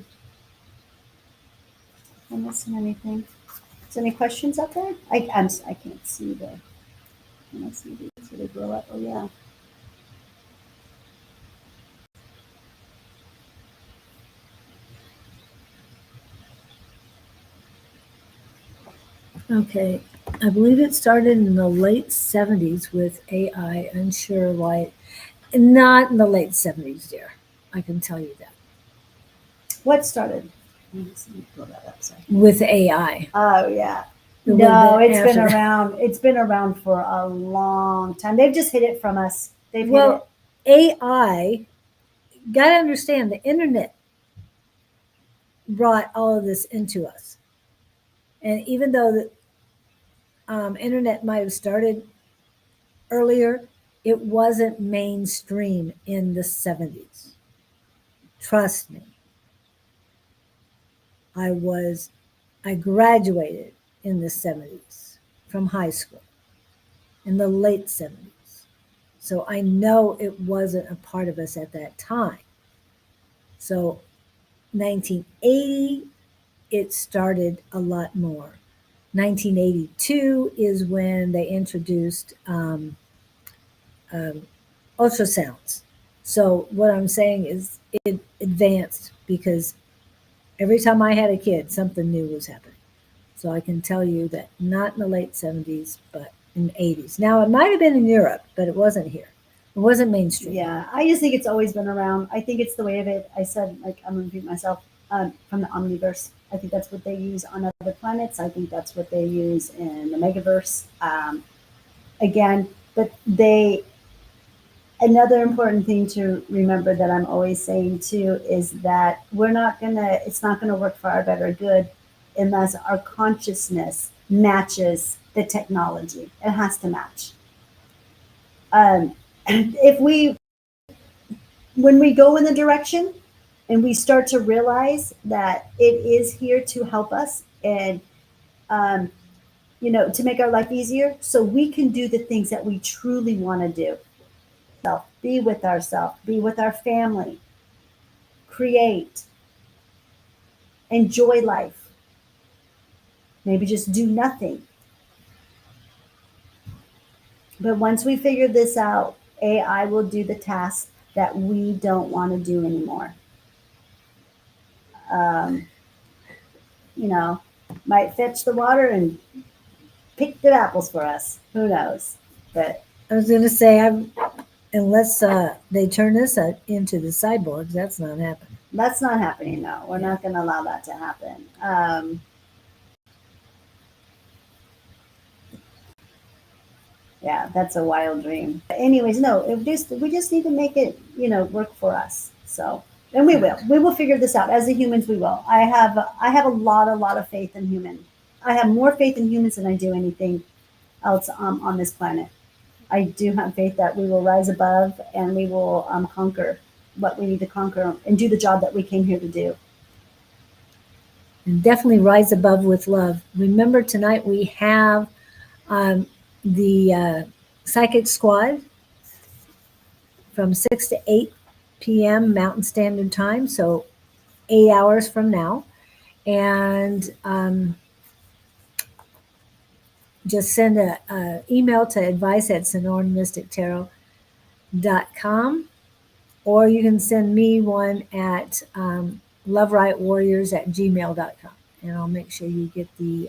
I'm missing anything. Is there any questions out there? I can't see the. Can I see these? Do they grow up? Oh yeah. Okay. I believe it started in the late 70s with AI. Unsure why. Not in the late 70s, dear. I can tell you that. What started? Let me pull that up. Sorry. With AI. Oh yeah. A little No, bit it's been after that. around. It's been around for a long time. They've just hid it from us. They've hid it. Well, AI, got to understand, the internet brought all of this into us. And even though the internet might have started earlier, it wasn't mainstream in the 70s. Trust me. I graduated in the 70s from high school, in the late 70s. So I know it wasn't a part of us at that time. So 1980, it started a lot more. 1982 is when they introduced ultrasounds. So what I'm saying is it advanced because every time I had a kid, something new was happening. So I can tell you that not in the late 70s, but in the 80s. Now, it might have been in Europe, but it wasn't here. It wasn't mainstream. Yeah, I just think it's always been around. I think it's the way of it. I said, like, I'm going to repeat myself, from the omniverse. I think that's what they use on other planets. I think that's what they use in the megaverse. Again, but Another important thing to remember that I'm always saying too is that it's not gonna work for our better good unless our consciousness matches the technology. It has to match. If we, when we go in the direction and we start to realize that it is here to help us and, um, to make our life easier so we can do the things that we truly want to do. Be with ourselves, be with our family, create, enjoy life, maybe just do nothing. But once we figure this out, AI will do the tasks that we don't want to do anymore. Um, you know, might fetch the water and pick the apples for us. Who knows? But I was going to say, unless they turn us into the cyborgs, that's not happening. that's not happening. No, we're not going to allow that to happen. Yeah, that's a wild dream. Anyways, no, we just need to make it, work for us. So, and we will. We will figure this out. As the humans, we will. I have a lot of faith in human. I have more faith in humans than I do anything else on this planet. I do have faith that we will rise above and we will conquer what we need to conquer and do the job that we came here to do. And definitely rise above with love. Remember, tonight we have the Psychic Squad from 6 to 8 p.m. Mountain Standard Time, so 8 hours from now. And just send an email to advice@sonoramystictarot.com, or you can send me one at loverightwarriors@gmail.com, and I'll make sure you get the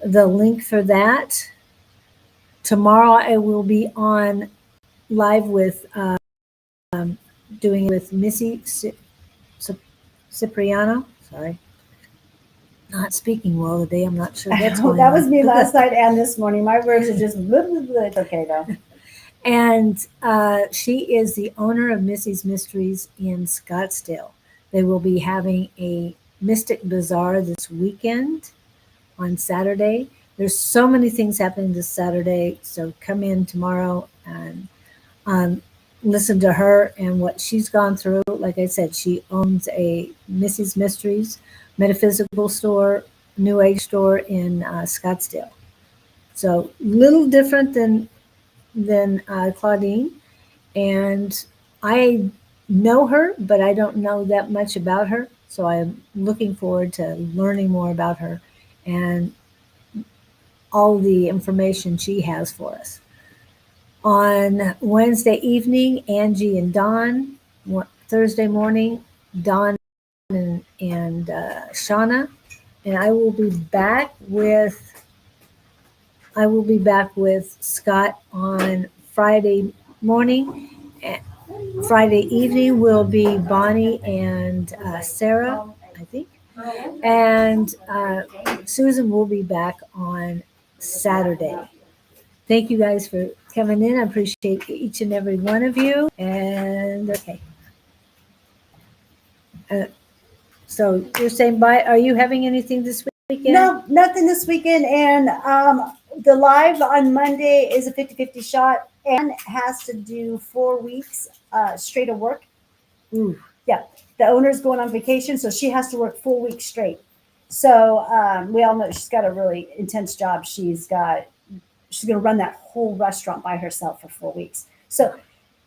link for that. Tomorrow I will be on live with doing it with Missy Cipriano. Sorry, not speaking well today. I'm not sure that's going That on. was me last night and this morning. My words are just blah, blah, blah. It's okay though. And she is the owner of Missy's Mysteries in Scottsdale. They will be having a Mystic Bazaar this weekend on Saturday. There's so many things happening this Saturday, so come in tomorrow and listen to her and what she's gone through. Like I said, she owns a Missy's Mysteries metaphysical store, New Age store in Scottsdale. So little different than Claudene, and I know her, but I don't know that much about her. So I'm looking forward to learning more about her and all the information she has for us. On Wednesday evening, Angie and Don. Thursday morning, Don and Shauna. And I will be back with Scott on Friday morning. Friday evening will be Bonnie and Sarah, I think. And Susan will be back on Saturday. Thank you guys for coming in. I appreciate each and every one of you. And okay. So you're saying bye. Are you having anything this weekend? No, nothing this weekend. And the live on Monday is a 50-50 shot and has to do 4 weeks straight of work. Ooh. Yeah. The owner's going on vacation, so she has to work 4 weeks straight. So we all know she's got a really intense job. She's going to run that whole restaurant by herself for 4 weeks. So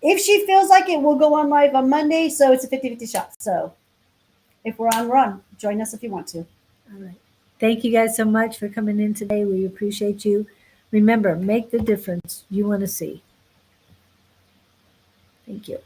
if she feels like it, we'll go on live on Monday. So it's a 50-50 shot. So if we're on, join us if you want to. All right. Thank you guys so much for coming in today. We appreciate you. Remember, make the difference you want to see. Thank you.